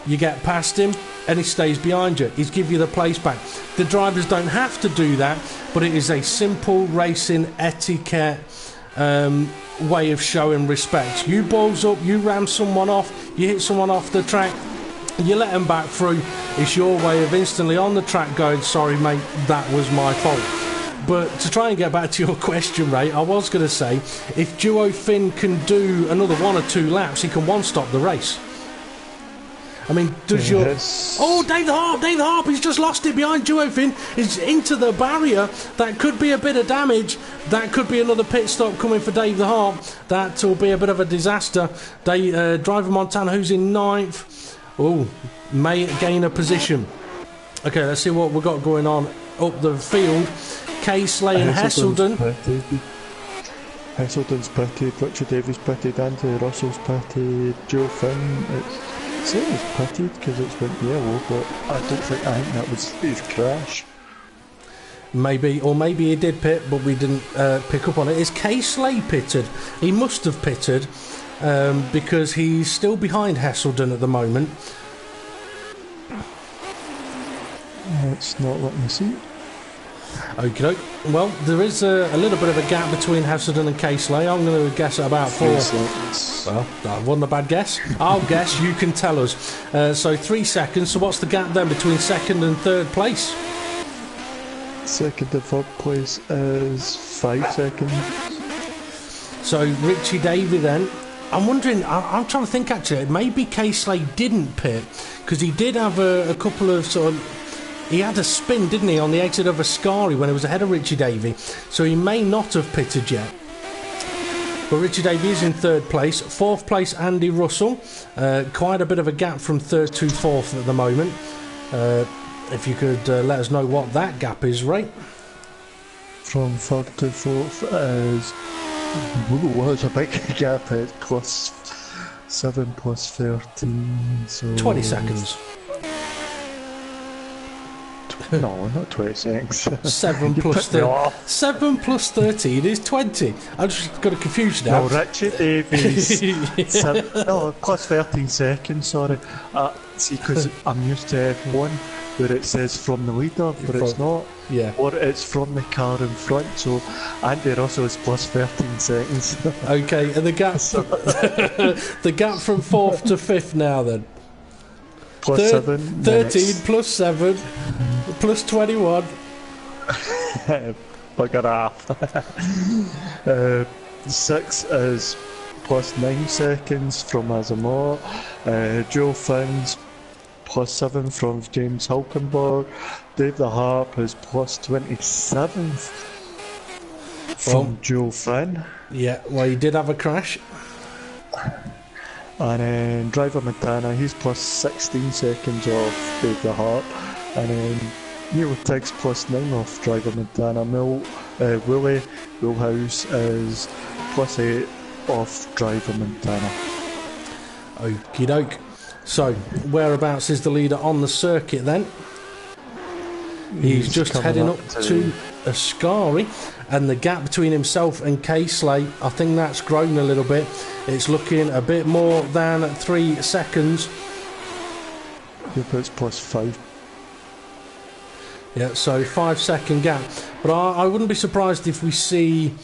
You get past him, and he stays behind you. He's give you the place back. The drivers don't have to do that, but it is a simple racing etiquette way of showing respect. You balls up, you ram someone off, you hit someone off the track, you let them back through. It's your way of instantly on the track going, sorry mate, that was my fault. But to try and get back to your question, Ray, I was going to say, if Duofin can do another 1 or 2 laps, he can one-stop the race. I mean, does your... Oh, Dave the Harp, he's just lost it behind Duofin. He's into the barrier. That could be a bit of damage. That could be another pit stop coming for Dave the Harp. That will be a bit of a disaster. Driver Montana, who's in 9th. Oh, may gain a position. Okay, let's see what we've got going on up the field. K-Slay and Hesselden. Hesselden's pitted, Richard Davies pitted, Anthony Russell's pitted, Joe Finn. It's saying it's pitted because it's went yellow, but I think that was his crash. Maybe he did pit, but we didn't pick up on it. Is K-Slay pitted? He must have pitted. Because he's still behind Hesselden at the moment. It's not letting me see. Okay, well, there is a little bit of a gap between Hesselden and K-Slay. I'm going to guess at about 4. Well, that wasn't a bad guess. I'll guess, you can tell us. So 3 seconds. So what's the gap then between 2nd and 3rd place? 2nd and 3rd place is 5 seconds. So Richie Davey then. I'm wondering, I'm trying to think actually, maybe K-Slay didn't pit, because he did have a couple of sort of, he had a spin, didn't he, on the exit of Ascari when he was ahead of Richie Davey, so he may not have pitted yet. But Richie Davey is in 3rd place. 4th place, Andy Russell. Quite a bit of a gap from 3rd to 4th at the moment. If you could let us know what that gap is, Ray. From 3rd to 4th is... Ooh, it's a big gap. It's plus 7 plus 13, so... 20 seconds. No, not 20 seconds. 7 plus 13. 7 plus 13 is 20. I just got a confusion now. No, Richard Davies. Plus 13 seconds, sorry. See, because I'm used to F1 where it says from the leader, but it's not. Yeah. Or it's from the car in front, so Andy Russell is plus 13 seconds. Okay, and the gap the gap from 4th to 5th now then. Plus 7 13 minutes. plus 7 plus 21. Bugger off. 6 is plus 9 seconds from Azamat. Joe Finn's plus 7 from James Hulkenberg. Dave the Harp is plus 27th from Joe Finn. Yeah, well, he did have a crash. And then Driver Montana, he's plus 16 seconds off Dave the Heart. And then Neil Tiggs plus 9 off Driver Montana. Willie Woolhouse is plus 8 off Driver Montana. Okie doke. So, whereabouts is the leader on the circuit then? He's just heading up to Ascari, and the gap between himself and Casely, I think that's grown a little bit. It's looking a bit more than 3 seconds. Yep, it's plus 5. Yeah, so 5-second gap. But I wouldn't be surprised if we see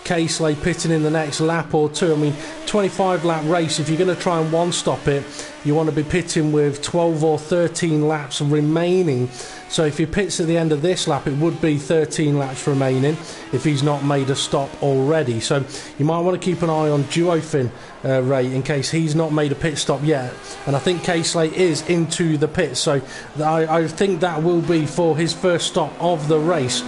Casely pitting in the next lap or two. I mean, 25-lap race, if you're going to try and one-stop it, you want to be pitting with 12 or 13 laps remaining. So if he pits at the end of this lap, it would be 13 laps remaining if he's not made a stop already. So you might want to keep an eye on Duofin, Ray, in case he's not made a pit stop yet. And I think Casely is into the pit, so I think that will be for his first stop of the race.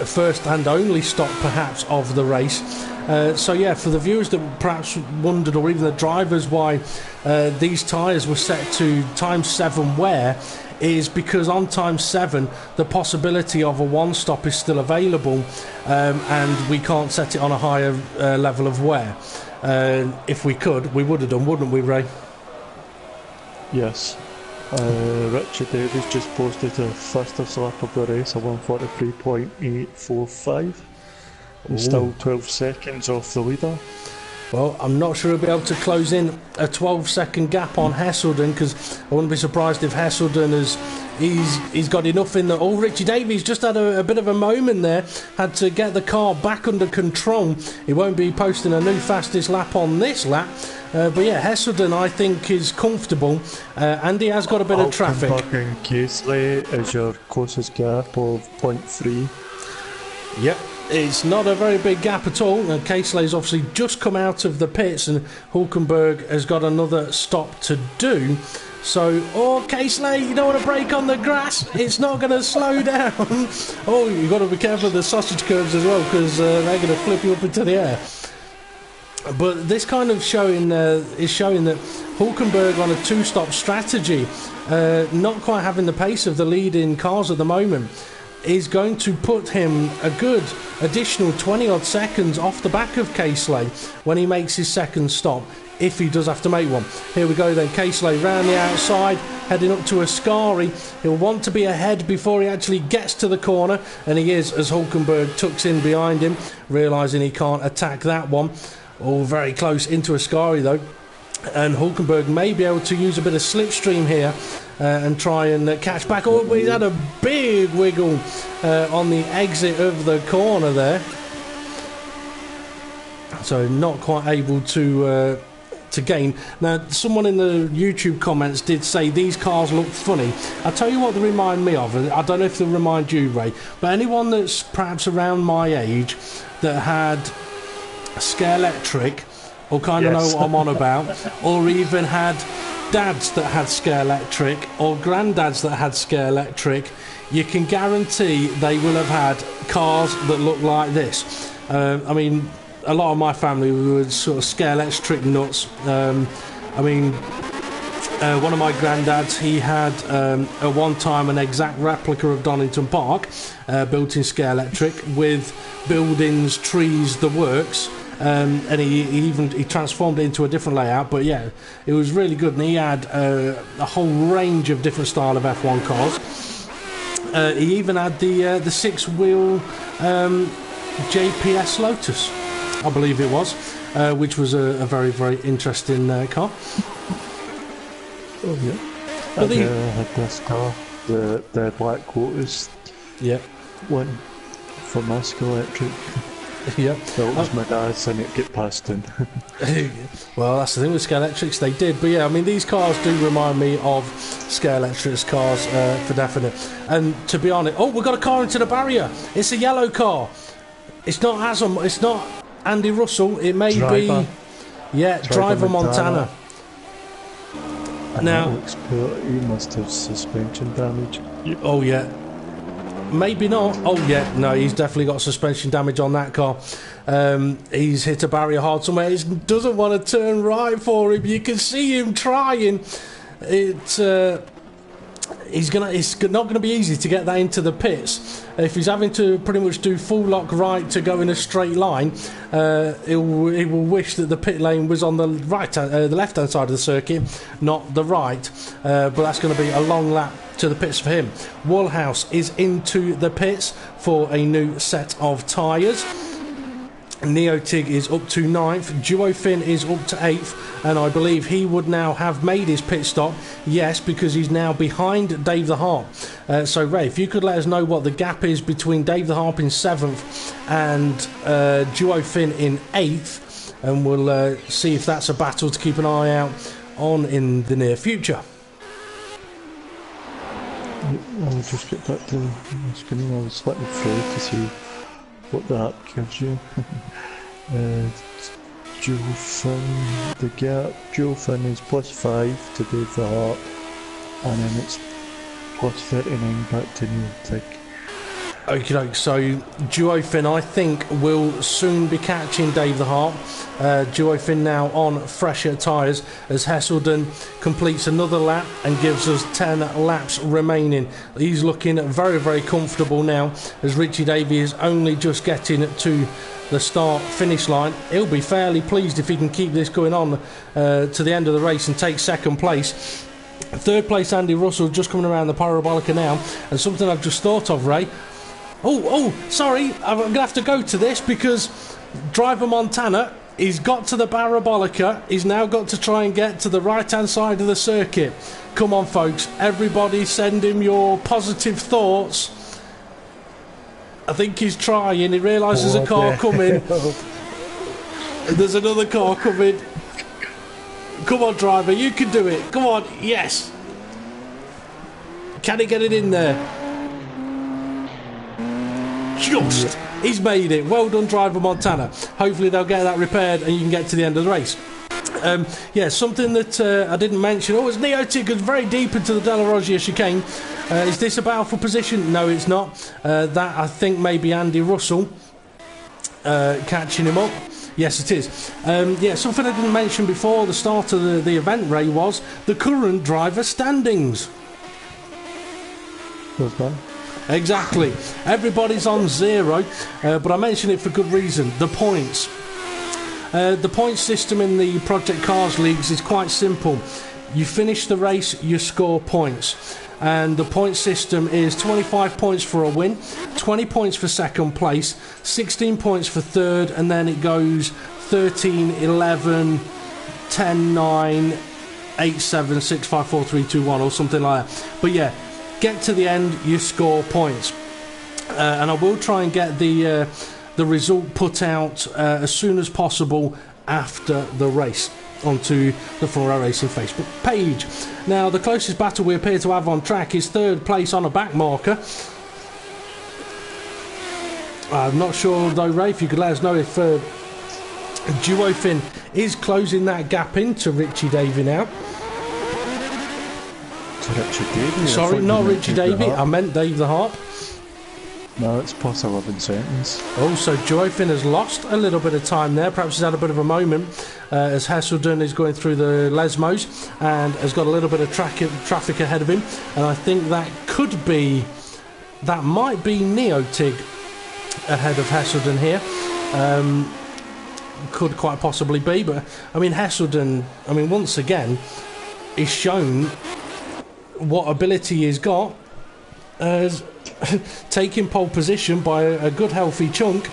First and only stop, perhaps, of the race. So yeah, for the viewers that perhaps wondered, or even the drivers, why these tyres were set to times 7 wear, is because on times 7 the possibility of a one-stop is still available, and we can't set it on a higher level of wear. If we could, we would have done, wouldn't we, Ray? Yes. Richard Davies just posted the fastest lap of the race, a 143.845. He's still 12 seconds off the leader. Well, I'm not sure he'll be able to close in a 12-second gap on Hesselden, because I wouldn't be surprised if Hesselden he's got enough in the... Oh, Richie Davies just had a bit of a moment there, had to get the car back under control. He won't be posting a new fastest lap on this lap. But yeah, Hesselden, I think, is comfortable, and he has got a bit of traffic. And Casely is your closest gap of 0.3. Yep, it's not a very big gap at all. And Casely's obviously just come out of the pits, and Hulkenberg has got another stop to do. So, Casely, you don't want to break on the grass. It's not going to slow down. Oh, you've got to be careful of the sausage curves as well, because they're going to flip you up into the air. But this kind of is showing that Hulkenberg on a 2-stop strategy, not quite having the pace of the leading cars at the moment, is going to put him a good additional 20-odd seconds off the back of Casely when he makes his second stop, if he does have to make one. Here we go then, Casely round the outside, heading up to Ascari. He'll want to be ahead before he actually gets to the corner, and he is, as Hulkenberg tucks in behind him, realising he can't attack that one. All very close into Ascari though, and Hulkenberg may be able to use a bit of slipstream here and try and catch back. Oh, he's had a big wiggle on the exit of the corner there, so not quite able to gain. Now, someone in the YouTube comments did say these cars look funny. I'll tell you what they remind me of, and I don't know if they'll remind you, Ray, but anyone that's perhaps around my age that had Scalextric, or kind of know what I'm on about, or even had dads that had Scalextric, or granddads that had Scalextric, you can guarantee they will have had cars that look like this. I mean, a lot of my family were sort of Scalextric nuts. One of my granddads, he had at one time an exact replica of Donington Park, built in Scalextric, with buildings, trees, the works. And he transformed it into a different layout, but yeah, it was really good. And he had a whole range of different style of F1 cars. He even had the 6-wheel JPS Lotus, I believe it was, which was a very, very interesting car. Oh yeah, I had this car, the Black Lotus. Yeah, one for my Scalextric. Yeah, that was my dad's, and it get past him. Well, that's the thing with Scalextrics, they did. But yeah, I mean, these cars do remind me of Scalextrics cars for definite. And to be honest, we've got a car into the barrier. It's a yellow car. It's not Asum. It's not Andy Russell. It may be, Driver Montana. And now, he must have suspension damage. Oh yeah. Maybe not. Oh yeah, no, he's definitely got suspension damage on that car. He's hit a barrier hard somewhere. He doesn't want to turn right for him. You can see him trying. It's not going to be easy to get that into the pits. If he's having to pretty much do full lock right to go in a straight line, he will wish that the pit lane was on the the left-hand side of the circuit, not the right. But that's going to be a long lap to the pits for him. Wallhouse is into the pits for a new set of tyres. Neotig is up to 9th, Duofin is up to 8th, and I believe he would now have made his pit stop, yes, because he's now behind Dave the Harp. So Ray, if you could let us know what the gap is between Dave the Harp in 7th and Duofin in 8th, and we'll see if that's a battle to keep an eye out on in the near future. I'll just get back to the screen. I was flicking through to see what that gives you. Duofin, the gap, Duofin is +5 to Dave the Harp, and then it's +39 back to Neotig. Okay, so Duofin, I think, will soon be catching Dave the Harp. Duofin now on fresher tyres as Hesselden completes another lap and gives us 10 laps remaining. He's looking very, very comfortable now as Richie Davey is only just getting to the start-finish line. He'll be fairly pleased if he can keep this going on to the end of the race and take second place. Third place, Andy Russell, just coming around the Parabolica now. And something I've just thought of, Ray. Sorry, I'm going to have to go to this because driver Montana, he's got to the Parabolica. He's now got to try and get to the right-hand side of the circuit. Come on, folks. Everybody send him your positive thoughts. I think he's trying. He realises there's a car coming. There's another car coming. Come on, driver. You can do it. Come on. Yes. Can he get it in there? Just, he's made it. Well done, driver Montana. Hopefully they'll get that repaired and you can get to the end of the race. Something that I didn't mention. It's Neotig is very deep into the Della Roggia chicane. Is this a battle for position? No, it's not. That I think maybe Andy Russell catching him up. Yes, it is. Something I didn't mention before the start of the event, Ray, was the current driver standings. What's that? Exactly. Everybody's on 0, but I mention it for good reason. The points. The point system in the Project Cars Leagues is quite simple. You finish the race, you score points. And the point system is 25 points for a win, 20 points for second place, 16 points for third, and then it goes 13, 11, 10, 9, 8, 7, 6, 5, 4, 3, 2, 1 or something like that. But yeah, get to the end, you score points. And I will try and get the result put out as soon as possible after the race onto the Row Racing Facebook page. Now, the closest battle we appear to have on track is third place on a back marker. I'm not sure though, Ray, if you could let us know if Duofin is closing that gap into Richie Davey now. Richie Davey? Sorry, not Richie Davey, I meant Dave the Harp. No, it's plus 11 seconds. Oh, so Duofin has lost a little bit of time there. Perhaps he's had a bit of a moment as Hesselden is going through the Lesmos and has got a little bit of traffic ahead of him. And I think that might be Neotig ahead of Hesselden here. Could quite possibly be, but I mean, Hesselden, once again, is shown what ability he's got as taking pole position by a good healthy chunk.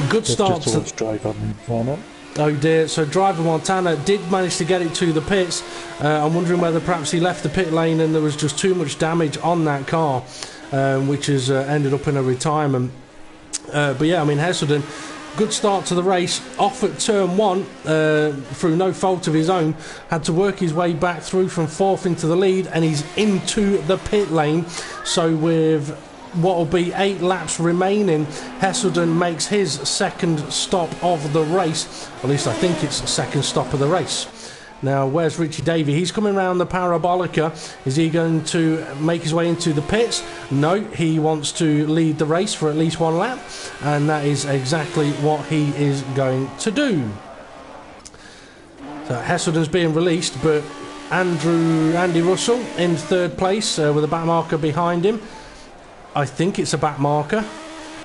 Good start to driver Montana. Oh dear, so driver Montana did manage to get it to the pits. I'm wondering whether perhaps he left the pit lane and there was just too much damage on that car, which has ended up in a retirement. But yeah, Hesselden, good start to the race, off at turn 1 through no fault of his own, had to work his way back through from 4th into the lead, and he's into the pit lane. So with what will be 8 laps remaining, Hesselden makes his second stop of the race. At least I think it's the second stop of the race. Now, where's Richie Davey? He's coming around the Parabolica. Is he going to make his way into the pits? No, he wants to lead the race for at least one lap, and that is exactly what he is going to do. So Hesselden's being released, but Andy Russell in third place with a back marker behind him. I think it's a back marker.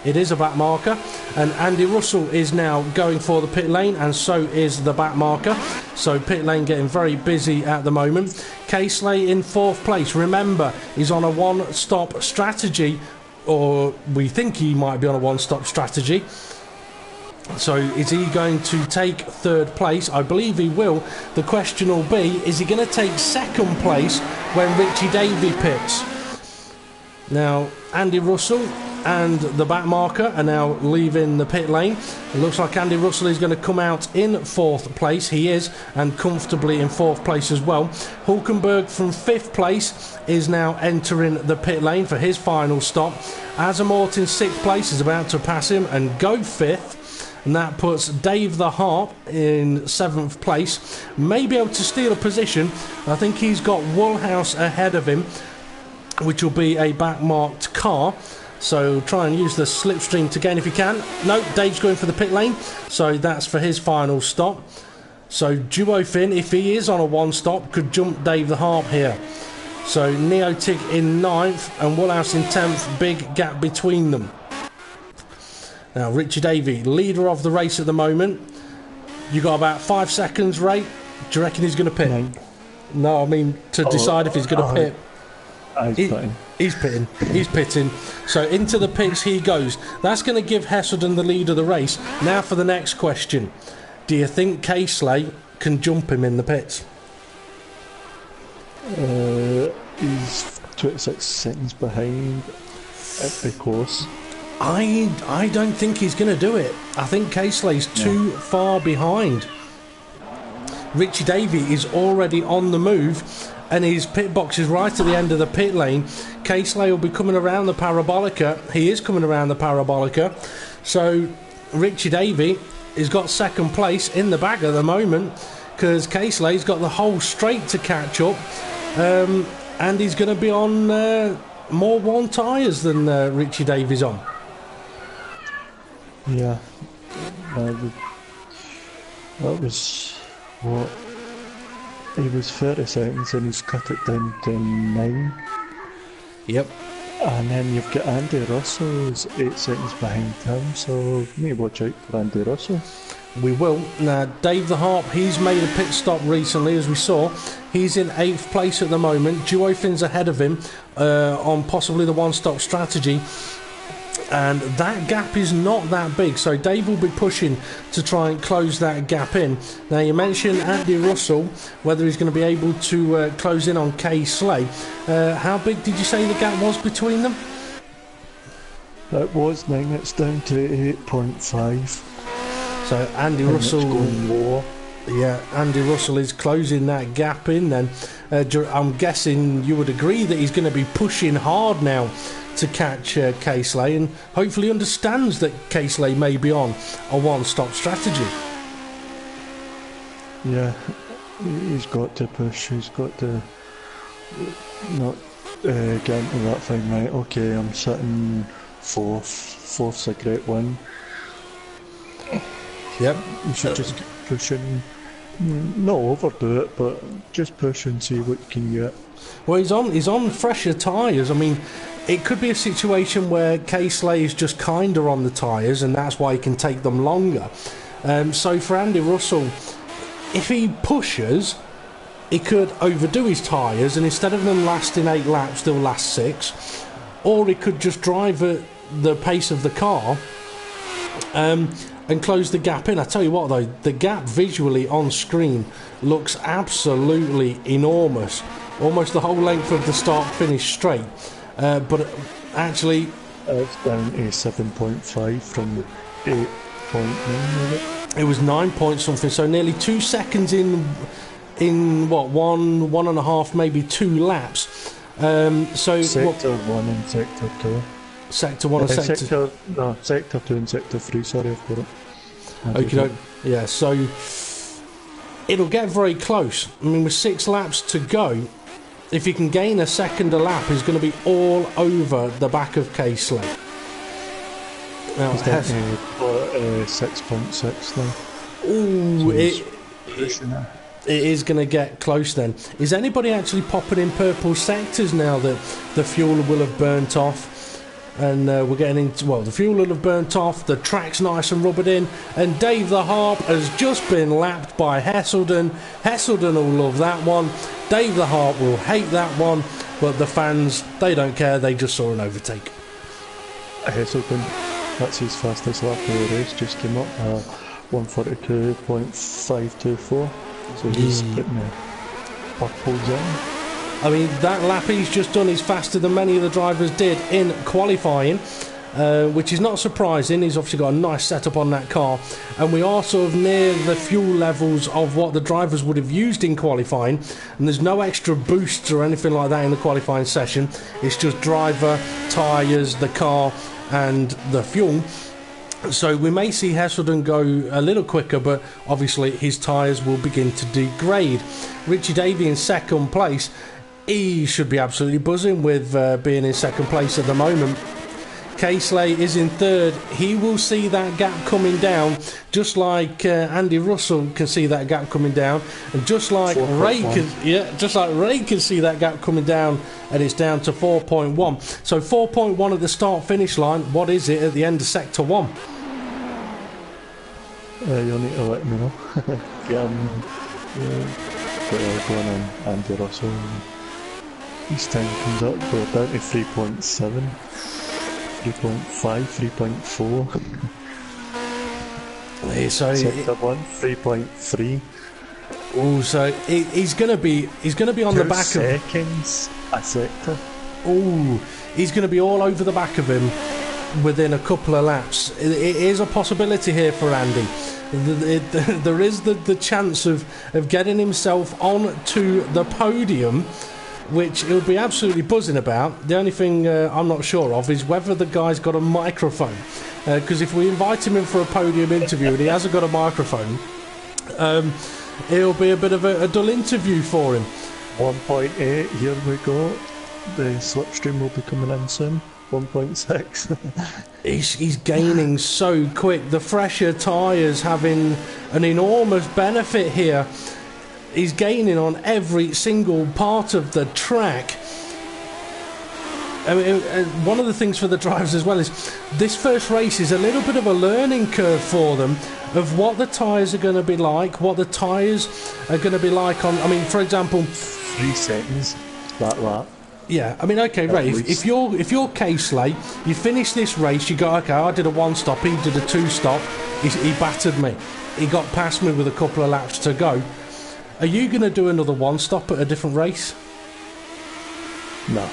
It is a back marker, and Andy Russell is now going for the pit lane, and so is the back marker. So pit lane getting very busy at the moment. K-Slay in fourth place. Remember, he's on a one-stop strategy, or we think he might be on a one-stop strategy. So is he going to take third place? I believe he will. The question will be, is he going to take second place when Richie Davey pits? Now, Andy Russell and the back marker are now leaving the pit lane. It looks like Andy Russell is going to come out in fourth place. He is, and comfortably in fourth place as well. Hulkenberg from fifth place is now entering the pit lane for his final stop. Azamort in sixth place is about to pass him and go fifth. And that puts Dave the Harp in seventh place. May be able to steal a position. I think he's got Woolhouse ahead of him, which will be a back-marked car. So try and use the slipstream to gain if you can. No, Dave's going for the pit lane. So that's for his final stop. So Duofin, if he is on a one-stop, could jump Dave the Harp here. So Neotig in ninth and Woolhouse in 10th. Big gap between them. Now, Richie Davey, leader of the race at the moment. You got about 5 seconds, Ray. Do you reckon he's going to pit? No, I mean to decide if he's going to pit. He's pitting. He's pitting. So into the pits he goes. That's going to give Hesselden the lead of the race. Now for the next question. Do you think K-Slay can jump him in the pits? He's 26 seconds behind at the course. I don't think he's going to do it. I think K-Slay's too far behind. Richie Davey is already on the move, and his pit box is right at the end of the pit lane. K-Slay will be coming around the Parabolica. He is coming around the Parabolica. So Richie Davey has got second place in the bag at the moment, because K-Slay's got the whole straight to catch up, and he's going to be on more one tyres than Richie Davey's on. Yeah, that was what he was 30 seconds and he's cut it down to 9. Yep. And then you've got Andy Russell who's 8 seconds behind him, so maybe watch out for Andy Russell. We will. Now, Dave the Harp, he's made a pit stop recently, as we saw. He's in 8th place at the moment. Duofin's ahead of him on possibly the one-stop strategy. And that gap is not that big, so Dave will be pushing to try and close that gap in. Now, you mentioned Andy Russell, whether he's going to be able to close in on K-Slay. How big did you say the gap was between them? It was 9, it's down to 8.5. So Andy Russell... It's going lower. Yeah, Andy Russell is closing that gap in then. I'm guessing you would agree that he's going to be pushing hard now to catch K-Slay, and hopefully understands that K-Slay may be on a one-stop strategy. Yeah, he's got to push, he's got to not get into that thing, right, okay, I'm sitting fourth's a great win. Yep. You should just keep pushing, not overdo it, but just push and see what you can get. Well, he's on fresher tyres. I mean, it could be a situation where K-Slay is just kinder on the tyres, and that's why he can take them longer. So for Andy Russell, if he pushes, he could overdo his tyres, and instead of them lasting 8 laps, they'll last 6. Or he could just drive at the pace of the car and close the gap in. I tell you what, though, the gap visually on screen looks absolutely enormous. Almost the whole length of the start-finish straight. But actually... it's down to 7.5 from 8.9. It was 9 point something, so nearly 2 seconds in what, one and a half, maybe 2 laps. So Sector 1 and Sector 2. Sector 1 and Sector... Sector 2 and Sector 3, sorry, I've got it. Okay, yeah, so it'll get very close. I mean, with 6 laps to go, if he can gain a second a lap, he's going to be all over the back of Casely. Now, 6.6 now. Ooh, it is going to get close then. Is anybody actually popping in purple sectors now that the fuel will have burnt off? And we're getting into, well, the fuel will have burnt off, the track's nice and rubbered in, and Dave the Harp has just been lapped by Hesselden. Hesselden will love that one. Dave the Harp will hate that one, but the fans, they don't care, they just saw an overtake. Hesselden, that's his fastest lap of the race, just came up 142.524, so he's putting the purples in. I mean, that lap he's just done is faster than many of the drivers did in qualifying, which is not surprising. He's obviously got a nice setup on that car, and we are sort of near the fuel levels of what the drivers would have used in qualifying, and there's no extra boosts or anything like that in the qualifying session. It's just driver, tyres, the car and the fuel. So we may see Hesselden go a little quicker, but obviously his tyres will begin to degrade. Richie Davey in second place. He should be absolutely buzzing with being in second place at the moment. Casely is in third. He will see that gap coming down, just like Andy Russell can see that gap coming down, and just like Ray can see that gap coming down, and it's down to 4.1. So 4.1 at the start-finish line. What is it at the end of sector 1? You'll need to let me know. Got going on Andy Russell. His time comes up, we're down to 3.7, 3.5, 3.4. So sector 1, 3.3. Oh, so he's going to be on the back seconds a sector. Oh, he's going to be all over the back of him within a couple of laps. It is a possibility here for Andy. There is the chance of getting himself onto the podium, which he'll be absolutely buzzing about. The only thing I'm not sure of is whether the guy's got a microphone, because if we invite him in for a podium interview and he hasn't got a microphone, it'll be a bit of a dull interview for him. 1.8, here we go. The slipstream will be coming in soon. 1.6. He's gaining so quick. The fresher tyres having an enormous benefit here. He's gaining on every single part of the track. I mean, one of the things for the drivers as well is this first race is a little bit of a learning curve for them of what the tyres are going to be like, what the tyres are going to be like on, I mean, for example, 3 seconds that lap. Yeah, I mean, okay, Ray, if you're Casely, you finish this race, you go, okay, I did a 1-stop, he did a 2-stop, he battered me, he got past me with a couple of laps to go. Are you going to do another 1-stop at a different race? No.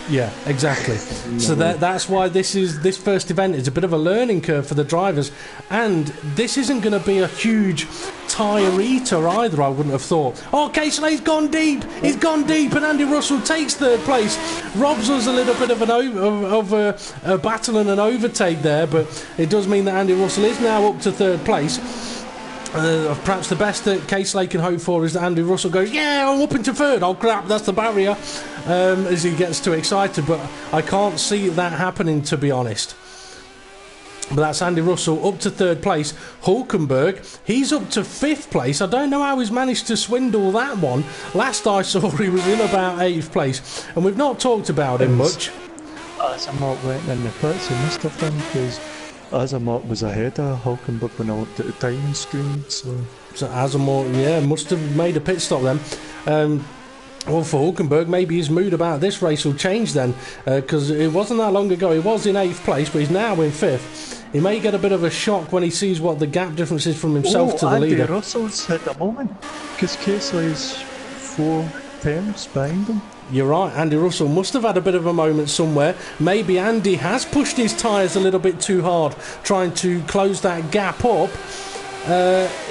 Yeah, exactly. No. So that's why this first event is a bit of a learning curve for the drivers, and this isn't going to be a huge tyre eater either, I wouldn't have thought. Oh, Casely's gone deep, and Andy Russell takes third place. Robs us a little bit of a battle and an overtake there, but it does mean that Andy Russell is now up to third place. Perhaps the best that Casely can hope for is that Andy Russell goes, yeah, I'm up into third, oh crap, that's the barrier, as he gets too excited, but I can't see that happening, to be honest. But that's Andy Russell up to third place. Hulkenberg, he's up to 5th place. I don't know how he's managed to swindle that one. Last I saw he was in about 8th place, and we've not talked about him much. Azamat went in the pits, he must have done, because Azamat was ahead of Hulkenberg when I looked at the timing screen, so Azamat, yeah, must have made a pit stop then. Well, for Hulkenberg, maybe his mood about this race will change then, because it wasn't that long ago he was in 8th place, but he's now in 5th. He may get a bit of a shock when he sees what the gap difference is from himself to the leader. Andy Russell's hit a moment, because Casely's 4 tenths behind him. You're right, Andy Russell must have had a bit of a moment somewhere. Maybe Andy has pushed his tyres a little bit too hard, trying to close that gap up.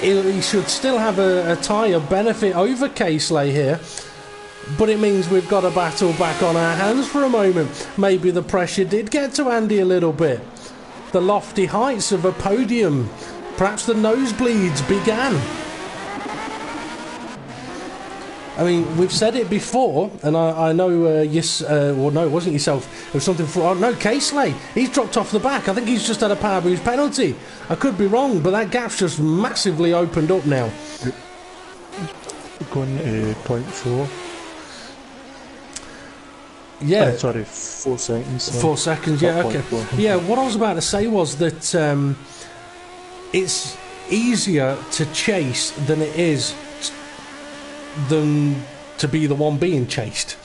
He should still have a tyre benefit over Casely here, but it means we've got a battle back on our hands for a moment. Maybe the pressure did get to Andy a little bit. The lofty heights of a podium, perhaps the nosebleeds began. I mean, we've said it before, and I know, yes, well, no, it wasn't yourself. It was something for, no, Casely. He's dropped off the back. I think he's just had a power boost penalty. I could be wrong, but that gap's just massively opened up now. Going to point 4. Yeah. Sorry, 4 seconds. So 4 seconds, yeah, okay. Yeah, what I was about to say was that it's easier to chase than it is than to be the one being chased.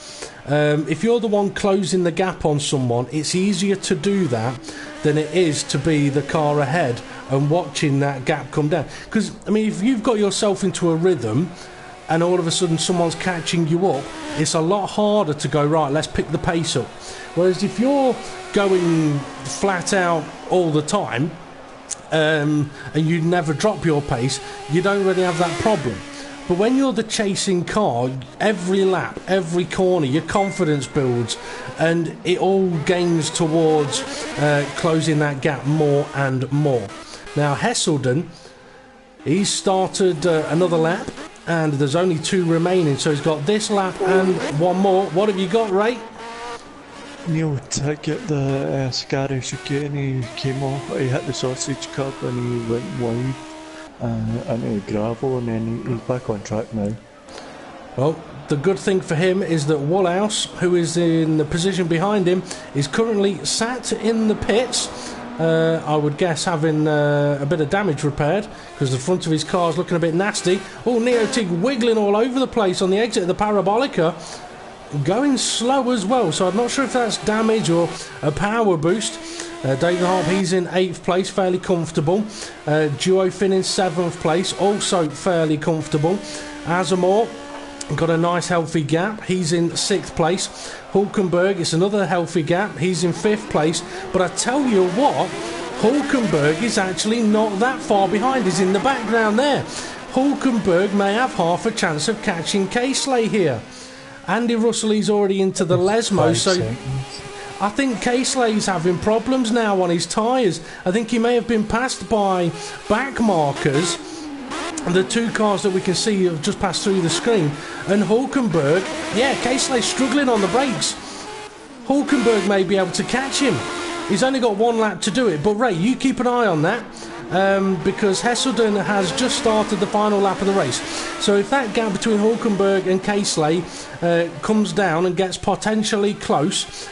If you're the one closing the gap on someone, it's easier to do that than it is to be the car ahead and watching that gap come down. Because, I mean, if you've got yourself into a rhythm and all of a sudden someone's catching you up, it's a lot harder to go, right, let's pick the pace up. Whereas if you're going flat out all the time and you never drop your pace, you don't really have that problem. But when you're the chasing car, every lap, every corner, your confidence builds and it all gains towards closing that gap more and more. Now Hesselden, he's started another lap and there's only 2 remaining, so he's got this lap and 1 more. What have you got, Ray? Neil Tickett, the Scary chicane, he came off, he hit the sausage curb and he went wide into gravel, and then he's back on track now. Well, the good thing for him is that Woolhouse, who is in the position behind him, is currently sat in the pits. I would guess having a bit of damage repaired, because the front of his car is looking a bit nasty. Oh, Neotig wiggling all over the place on the exit of the Parabolica, going slow as well, so I'm not sure if that's damage or a power boost. David Harp, he's in 8th place, fairly comfortable. Duo Finn in 7th place, also fairly comfortable. Azamor got a nice healthy gap, he's in 6th place. Hulkenberg, it's another healthy gap, he's in 5th place. But I tell you what, Hulkenberg is actually not that far behind, he's in the background there. Hulkenberg may have half a chance of catching Casely here. Andy Russell, he's already into the Lesmo, so I think Casely's having problems now on his tyres. I think he may have been passed by back markers. The 2 cars that we can see have just passed through the screen. And Hulkenberg, yeah, Casely's struggling on the brakes. Hulkenberg may be able to catch him. He's only got 1 lap to do it. But Ray, you keep an eye on that. Because Hesselden has just started the final lap of the race. So if that gap between Hulkenberg and Casely comes down and gets potentially close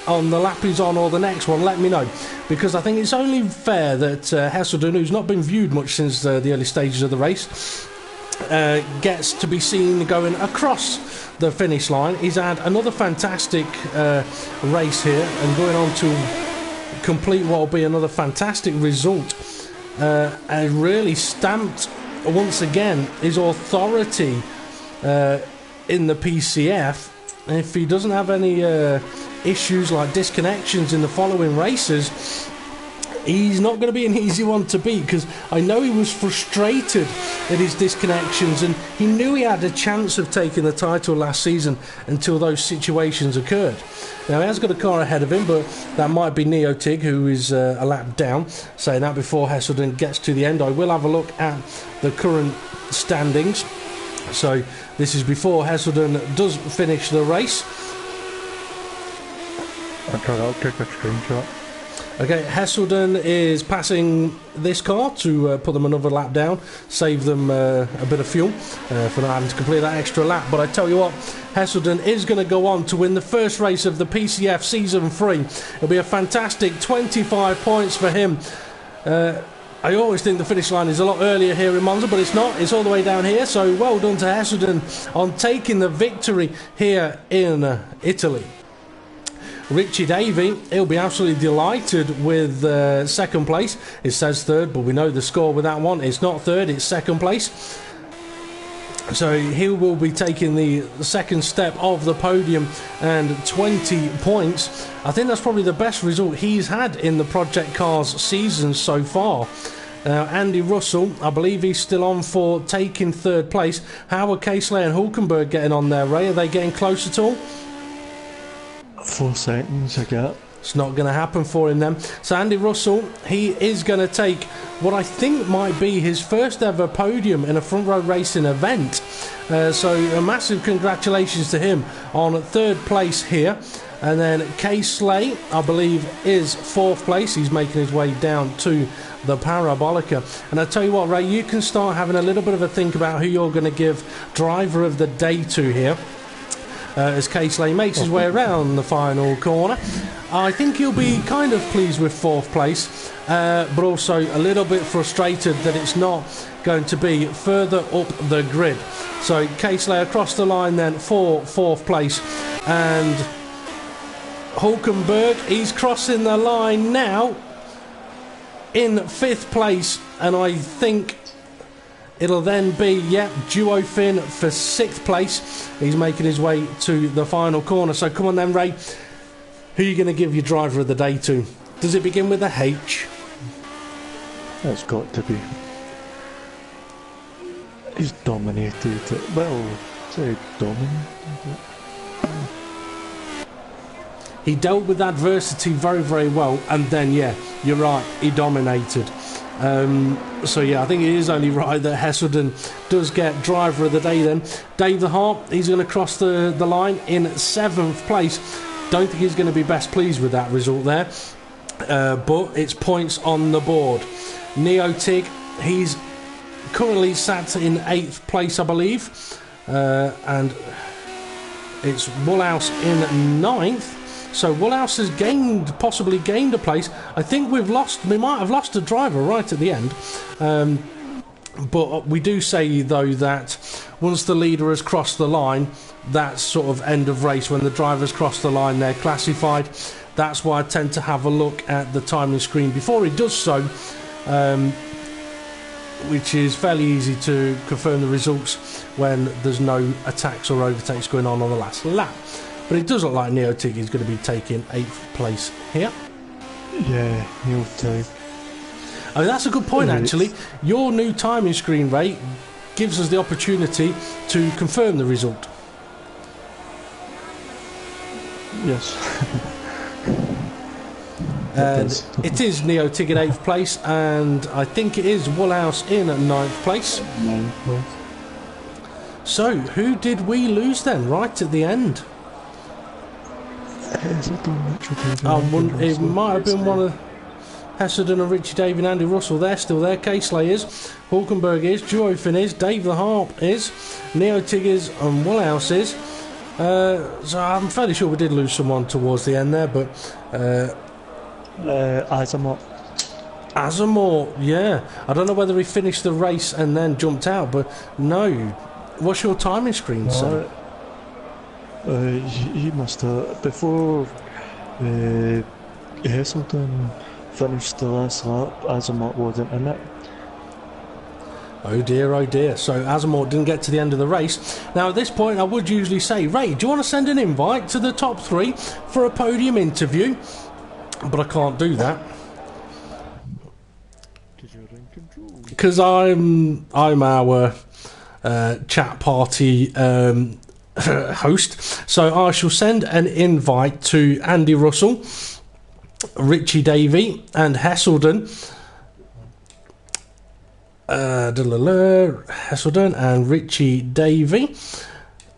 on the lap he's on or the next one, let me know. Because I think it's only fair that Hesselden, who's not been viewed much since the early stages of the race, gets to be seen going across the finish line. He's had another fantastic race here and going on to complete what will be another fantastic result, and really stamped once again his authority in the PCF. And if he doesn't have any issues like disconnections in the following races, he's not going to be an easy one to beat, because I know he was frustrated at his disconnections and he knew he had a chance of taking the title last season until those situations occurred. Now he has got a car ahead of him, but that might be Neotig, who is a lap down. Saying that before Hesselden gets to the end, I will have a look at the current standings. So this is before Hesselden does finish the race. Okay, I'll take a screenshot. Okay, Hesselden is passing this car to put them another lap down, save them a bit of fuel for not having to complete that extra lap. But I tell you what, Hesselden is going to go on to win the first race of the PCF Season 3. It'll be a fantastic 25 points for him. I always think the finish line is a lot earlier here in Monza, but it's not. It's all the way down here. So well done to Hesselden on taking the victory here in Italy. Richie Davey, he'll be absolutely delighted with second place. It says third, but we know the score with that one. It's not third, it's second place. So he will be taking the second step of the podium and 20 points. I think that's probably the best result he's had in the Project Cars season so far. Andy Russell, I believe he's still on for taking third place. How are Casely and Hulkenberg getting on there, Ray? Are they getting close at all? 4 seconds I get. It's not going to happen for him then. So Andy Russell, he is going to take what I think might be his first ever podium in a front row racing event. So a massive congratulations to him on 3rd place here. And then Kay Slay, I believe, is 4th place. He's making his way down to the Parabolica. And I tell you what, Ray, you can start having a little bit of a think about who you're going to give driver of the day to here. As Kay Slay makes his way around the final corner. I think he'll be kind of pleased with 4th place, but also a little bit frustrated that it's not going to be further up the grid. So Kay Slay across the line then for 4th place, and Hulkenberg, he's crossing the line now in 5th place, and I think it'll then be, Duo Finn for 6th place. He's making his way to the final corner. So come on then, Ray. Who are you going to give your driver of the day to? Does it begin with a H? It's got to be. He's dominated it. Well, say dominated. He dealt with adversity very, very well, and then, you're right, he dominated. So I think it is only right that Hesselden does get driver of the day then. Dave the Harp, he's going to cross the line in 7th place. Don't think he's going to be best pleased with that result there, but it's points on the board. Neo Tig, he's currently sat in 8th place, I believe, and it's Woolhouse in 9th. So Woolhouse has possibly gained a place. I think we might have lost a driver right at the end. But we do say, though, that once the leader has crossed the line, that's sort of end of race. When the drivers cross the line, they're classified. That's why I tend to have a look at the timing screen before he does so, which is fairly easy to confirm the results when there's no attacks or overtakes going on the last lap. But it does look like Neo Tig is going to be taking 8th place here. Yeah, Neo Tig. I mean, that's a good point, actually. Your new timing screen, Ray, gives us the opportunity to confirm the result. Yes. And it is Neo Tig in 8th place, and I think it is Woolhouse in 9th place. 9th place. So, who did we lose then, right at the end? It might have been one of Hesselden and Richie Dave and Andy Russell. They're still there. K-Slay is, Hulkenberg is, Duo Finn is, Dave the Harp is, Neo Tig is, and Woolhouse is. So I'm fairly sure we did lose someone towards the end there, but Azamor, yeah. I don't know whether he finished the race and then jumped out, but no. What's your timing screen say? He must have, before Hesselden finished the last lap, Azamor wasn't in it. Oh dear. So Azamor didn't get to the end of the race. Now at this point I would usually say, Ray, do you want to send an invite to the top 3 for a podium interview? But I can't do that. Because I'm our chat party host. So I shall send an invite to Andy Russell, Richie Davey and Hesselden. Hesselden and Richie Davey.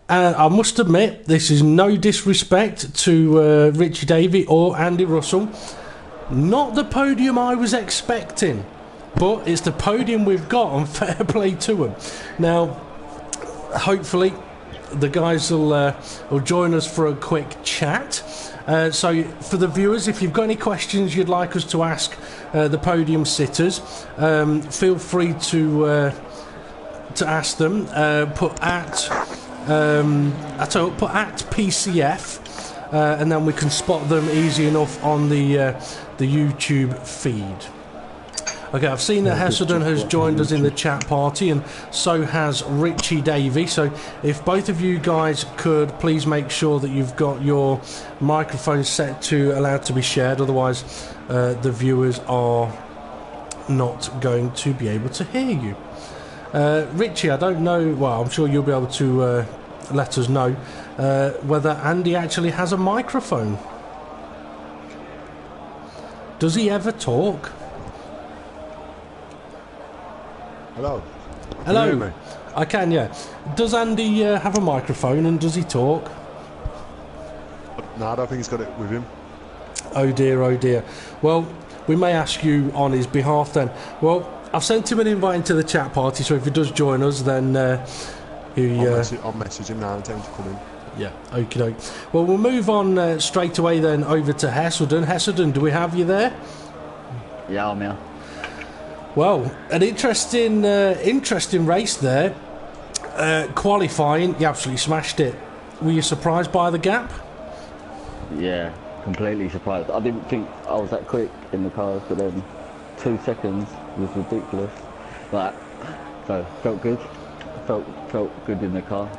And I must admit, this is no disrespect to Richie Davey or Andy Russell. Not the podium I was expecting, but it's the podium we've got, and fair play to them. Now, hopefully, the guys will join us for a quick chat. So for the viewers, if you've got any questions you'd like us to ask the podium sitters, feel free to ask them. Put at PCF, and then we can spot them easy enough on the YouTube feed. Okay, I've seen that Hesselden has joined us in the chat party, and so has Richie Davey. So if both of you guys could please make sure that you've got your microphone set to allowed to be shared, otherwise the viewers are not going to be able to hear you. Richie, I don't know, well, I'm sure you'll be able to let us know whether Andy actually has a microphone. Does he ever talk? Hello. Hello. Can you hear me? I can, yeah. Does Andy have a microphone, and does he talk? No, I don't think he's got it with him. Oh dear, oh dear. Well, we may ask you on his behalf then. Well, I've sent him an invite into the chat party, so if he does join us, then I'll message him now and tell him to come in. yeah, okie doke. Well, we'll move on straight away then over to Hesselden. Hesselden, do we have you there? Yeah, I'm here. Well, an interesting race there. Qualifying, you absolutely smashed it. Were you surprised by the gap? Yeah, completely surprised. I didn't think I was that quick in the cars, but then 2 seconds was ridiculous. So felt good. Felt good in the car.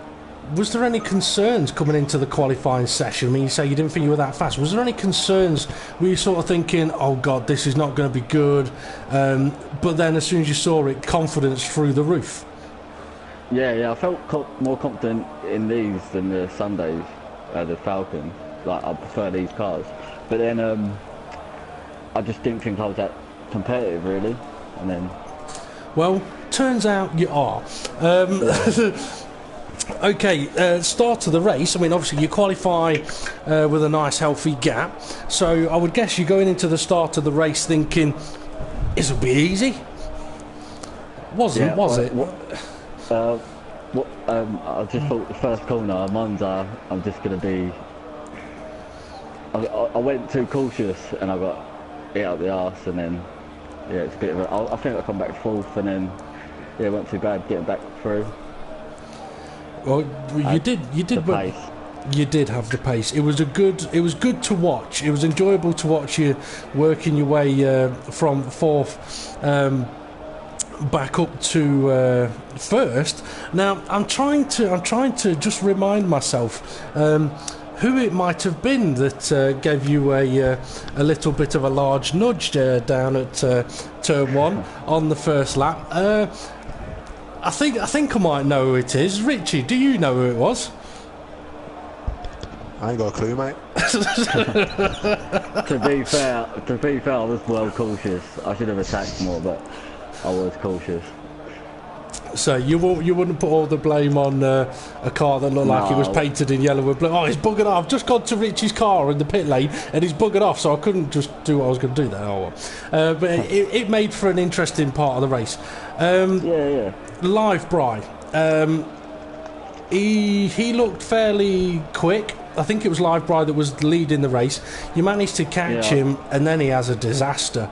Was there any concerns coming into the qualifying session? I mean, you say you didn't think you were that fast. Was there any concerns? Were you sort of thinking, oh God, this is not going to be good? But then as soon as you saw it, confidence through the roof? Yeah, I felt more confident in these than the Sundays, the Falcon. Like, I prefer these cars. But then I just didn't think I was that competitive, really. And then... Well, turns out you are. Okay, start of the race. I mean, obviously you qualify with a nice healthy gap. So I would guess you're going into the start of the race thinking, this will be easy. Was it? I just thought the first corner, Monza, I'm just going to be... I went too cautious and I got hit up the arse, and then, yeah, it's a bit of a... I think I come back fourth, and then, yeah, it wasn't too bad getting back through. Well, you did. The pace. You did have the pace. It was good to watch. It was enjoyable to watch you working your way from fourth back up to first. Now I'm trying to just remind myself who it might have been that gave you a little bit of a large nudge down at turn one on the first lap. I think I might know who it is. Richie, do you know who it was? I ain't got a clue, mate. To be fair, I was well cautious. I should have attacked more, but I was cautious. So you wouldn't put all the blame on a car that looked like it was painted in yellow with blue. Oh, he's buggered off. I've just gone to Richie's car in the pit lane and he's buggered off, so I couldn't just do what I was going to do there. Oh, well. But it made for an interesting part of the race. Yeah. Live Bry. He looked fairly quick. I think it was Live Bry that was leading the race. You managed to catch him, and then he has a disaster.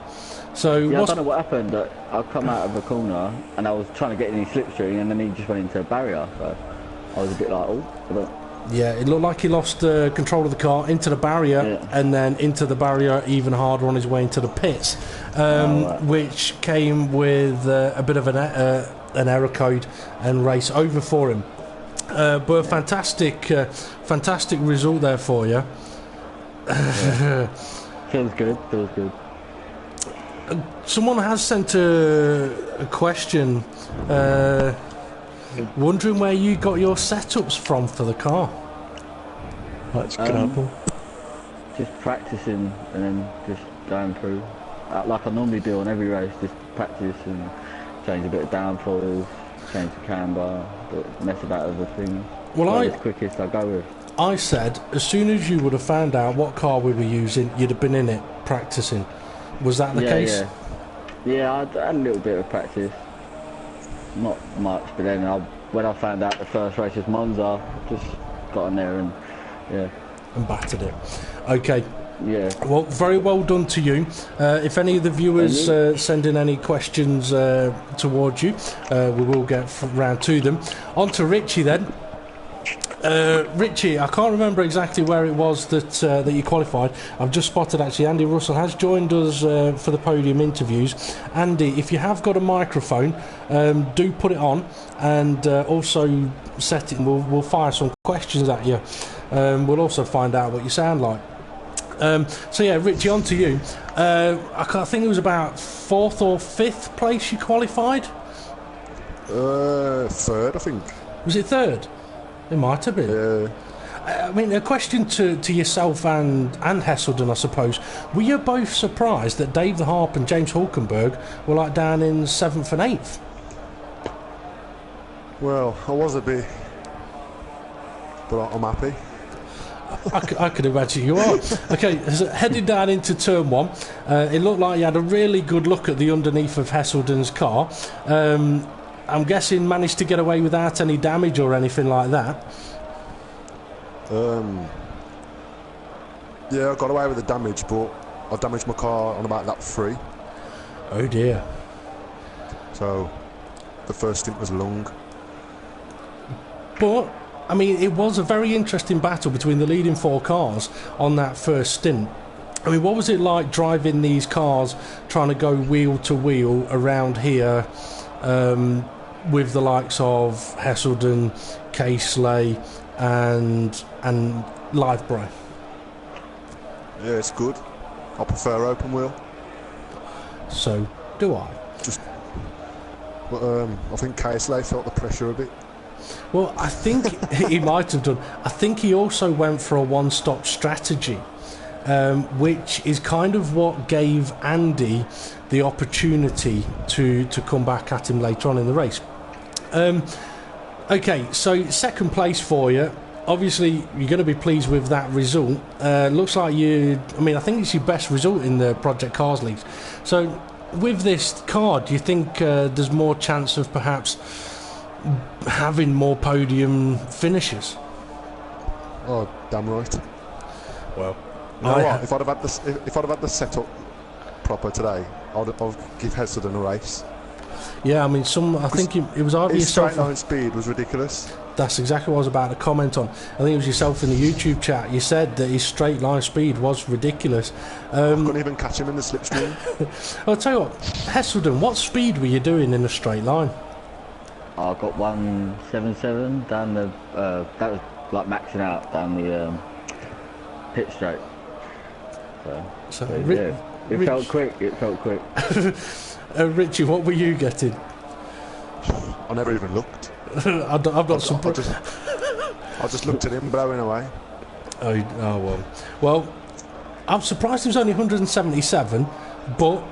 So yeah, I don't know what happened. I come out of a corner and I was trying to get in his slipstream, and then he just went into a barrier. So I was a bit like, yeah, it looked like he lost control of the car into the barrier, and then into the barrier even harder on his way into the pits, which came with a bit of an error code and race over for him. But a fantastic result there for you. Feels good. Someone has sent a question wondering where you got your setups from for the car. That's gravel. Just practicing and then just going through. Like I normally do on every race, just practice and change a bit of downforce, change the camber, mess about other things. Well, as quickest I go with. I said as soon as you would have found out what car we were using, you'd have been in it practicing. Was that the case? Yeah, I had a little bit of practice. Not much, but then when I found out the first race was Monza, just got in there and battered it. Okay. Yeah. Well, very well done to you. If any of the viewers send in any questions towards you, we will get round to them. On to Richie then. Richie, I can't remember exactly where it was that you qualified. I've just spotted actually Andy Russell has joined us for the podium interviews. Andy, if you have got a microphone, do put it on, and also set it. We'll fire some questions at you. We'll also find out what you sound like. So yeah, Richie, on to you. I think it was about 4th or 5th place you qualified. 3rd, I think. Was it 3rd? It might have been. I mean, a question to yourself and Hesselden, I suppose. Were you both surprised that Dave the Harp and James Hulkenberg were like down in 7th and 8th? Well, I was a bit, but I'm happy. I could imagine you are. Okay, so heading down into turn 1, it looked like you had a really good look at the underneath of Hesselden's car. I'm guessing managed to get away without any damage or anything like that. Yeah, I got away with the damage, but I damaged my car on about lap 3. Oh dear. So the first stint was long. But I mean, it was a very interesting battle between the leading 4 cars on that first stint. I mean, what was it like driving these cars, trying to go wheel to wheel around here with the likes of Hesselden, Casely and Livebray? Yeah, it's good. I prefer open wheel. So do I. I think Casely felt the pressure a bit. Well, I think he might have done. I think he also went for a one-stop strategy, which is kind of what gave Andy the opportunity to come back at him later on in the race. Okay, so second place for you. Obviously, you're going to be pleased with that result. Looks like I think it's your best result in the Project Cars League. So, with this car, do you think there's more chance of perhaps having more podium finishes? Oh, damn right. Well, you know what? If I'd have had the setup proper today, I'd give Hesselden a race. Yeah, I mean, I think it was either his yourself. Straight line speed was ridiculous. That's exactly what I was about to comment on. I think it was yourself in the YouTube chat. You said that his straight line speed was ridiculous. I couldn't even catch him in the slipstream. I'll tell you what, Hesselden, what speed were you doing in a straight line? I got 177 down the. That was like maxing out down the pit straight. So yeah, it felt quick. It felt quick. Richie, what were you getting? I never even looked. I've got some. I just looked at him blowing away. Oh well. I'm surprised it was only 177, but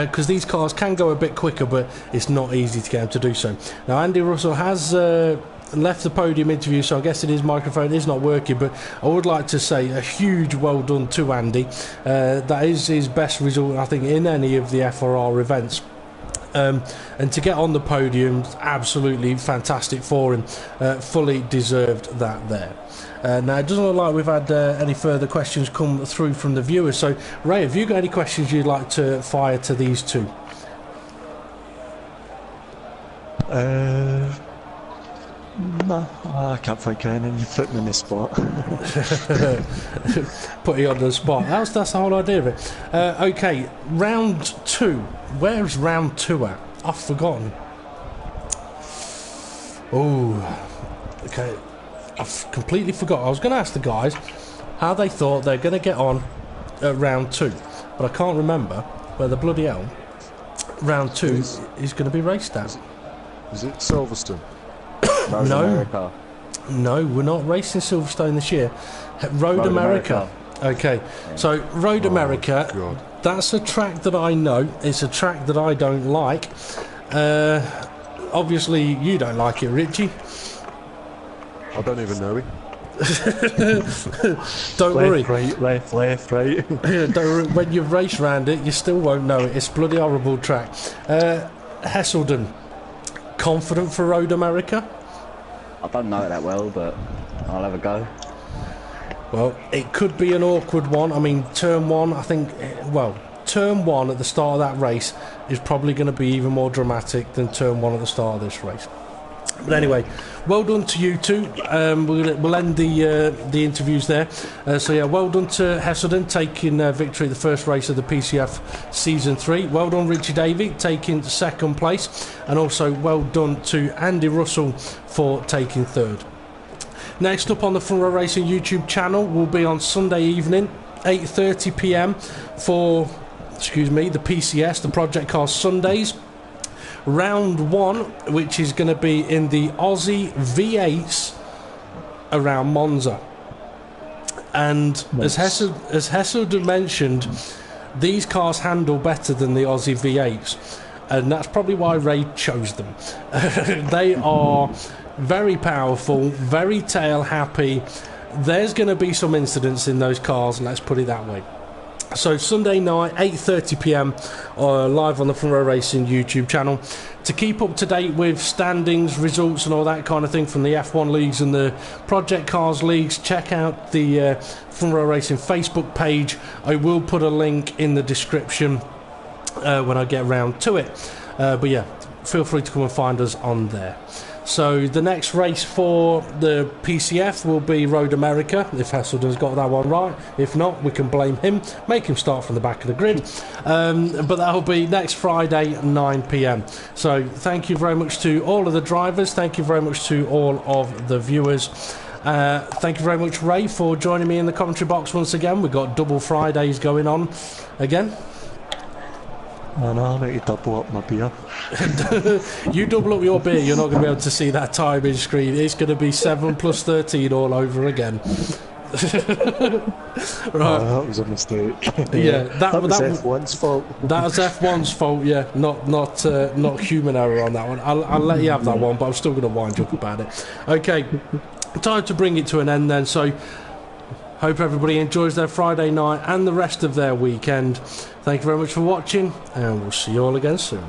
because these cars can go a bit quicker, but it's not easy to get them to do so. Now, Andy Russell has left the podium interview, so I guess his microphone is not working, but I would like to say a huge well done to Andy. That is his best result, I think, in any of the FRR events. And to get on the podium, absolutely fantastic for him. Fully deserved that there. Now, it doesn't look like we've had any further questions come through from the viewers. So, Ray, have you got any questions you'd like to fire to these two? No, I can't think of anything. You put me in the spot. Put you on the spot. That's the whole idea of it. Okay, round 2. Where's round 2 at? I've forgotten. Oh, okay. I've completely forgot. I was going to ask the guys how they thought they're going to get on at round 2, but I can't remember where the bloody hell round 2 is going to be raced at. Is it Silverstone? No, we're not racing Silverstone this year. Road America. Okay, so Road America, God. That's a track that I know. It's a track that I don't like. Obviously, you don't like it, Richie. I don't even know it. Don't worry. Left, right. Don't worry. When you've raced round it, you still won't know it. It's a bloody horrible track. Hesselden, confident for Road America? I don't know it that well, but I'll have a go. Well, it could be an awkward one. I mean, turn 1, I think, turn 1 at the start of that race is probably going to be even more dramatic than turn 1 at the start of this race. But anyway, well done to you two. We'll end the interviews there. So yeah, well done to Hesselden taking victory the first race of the PCF Season 3. Well done Richie Davey taking second place. And also well done to Andy Russell for taking third. Next up on the Row Racing YouTube channel will be on Sunday evening, 8:30 p.m. for, the PCS, the Project Cars Sundays. Round 1, which is going to be in the Aussie V8s around Monza. And Nice. as Hesselden mentioned, these cars handle better than the Aussie V8s, and that's probably why Ray chose them. They are very powerful, very tail happy. There's going to be some incidents in those cars, let's put it that way. So Sunday night, 8:30 p.m, live on the Front Row Racing YouTube channel. To keep up to date with standings, results and all that kind of thing from the F1 leagues and the Project Cars leagues, check out the Front Row Racing Facebook page. I will put a link in the description when I get around to it. But yeah, feel free to come and find us on there. So the next race for the PCF will be Road America, if Hesselden's got that one right. If not, we can blame him, make him start from the back of the grid. But that'll be next Friday, 9 p.m. So thank you very much to all of the drivers, thank you very much to all of the viewers. Thank you very much, Ray, for joining me in the commentary box once again. We've got double Fridays going on again. I know, I need to double up my beer. You double up your beer, you're not going to be able to see that timing screen. It's going to be 7 plus 13 all over again. Right. Oh, that was a mistake. Yeah, that was F1's fault. That was F1's fault, yeah, not human error on that one. I'll let you have that one, but I'm still going to wind you up about it. Okay, time to bring it to an end then. So, hope everybody enjoys their Friday night and the rest of their weekend. Thank you very much for watching, and we'll see you all again soon.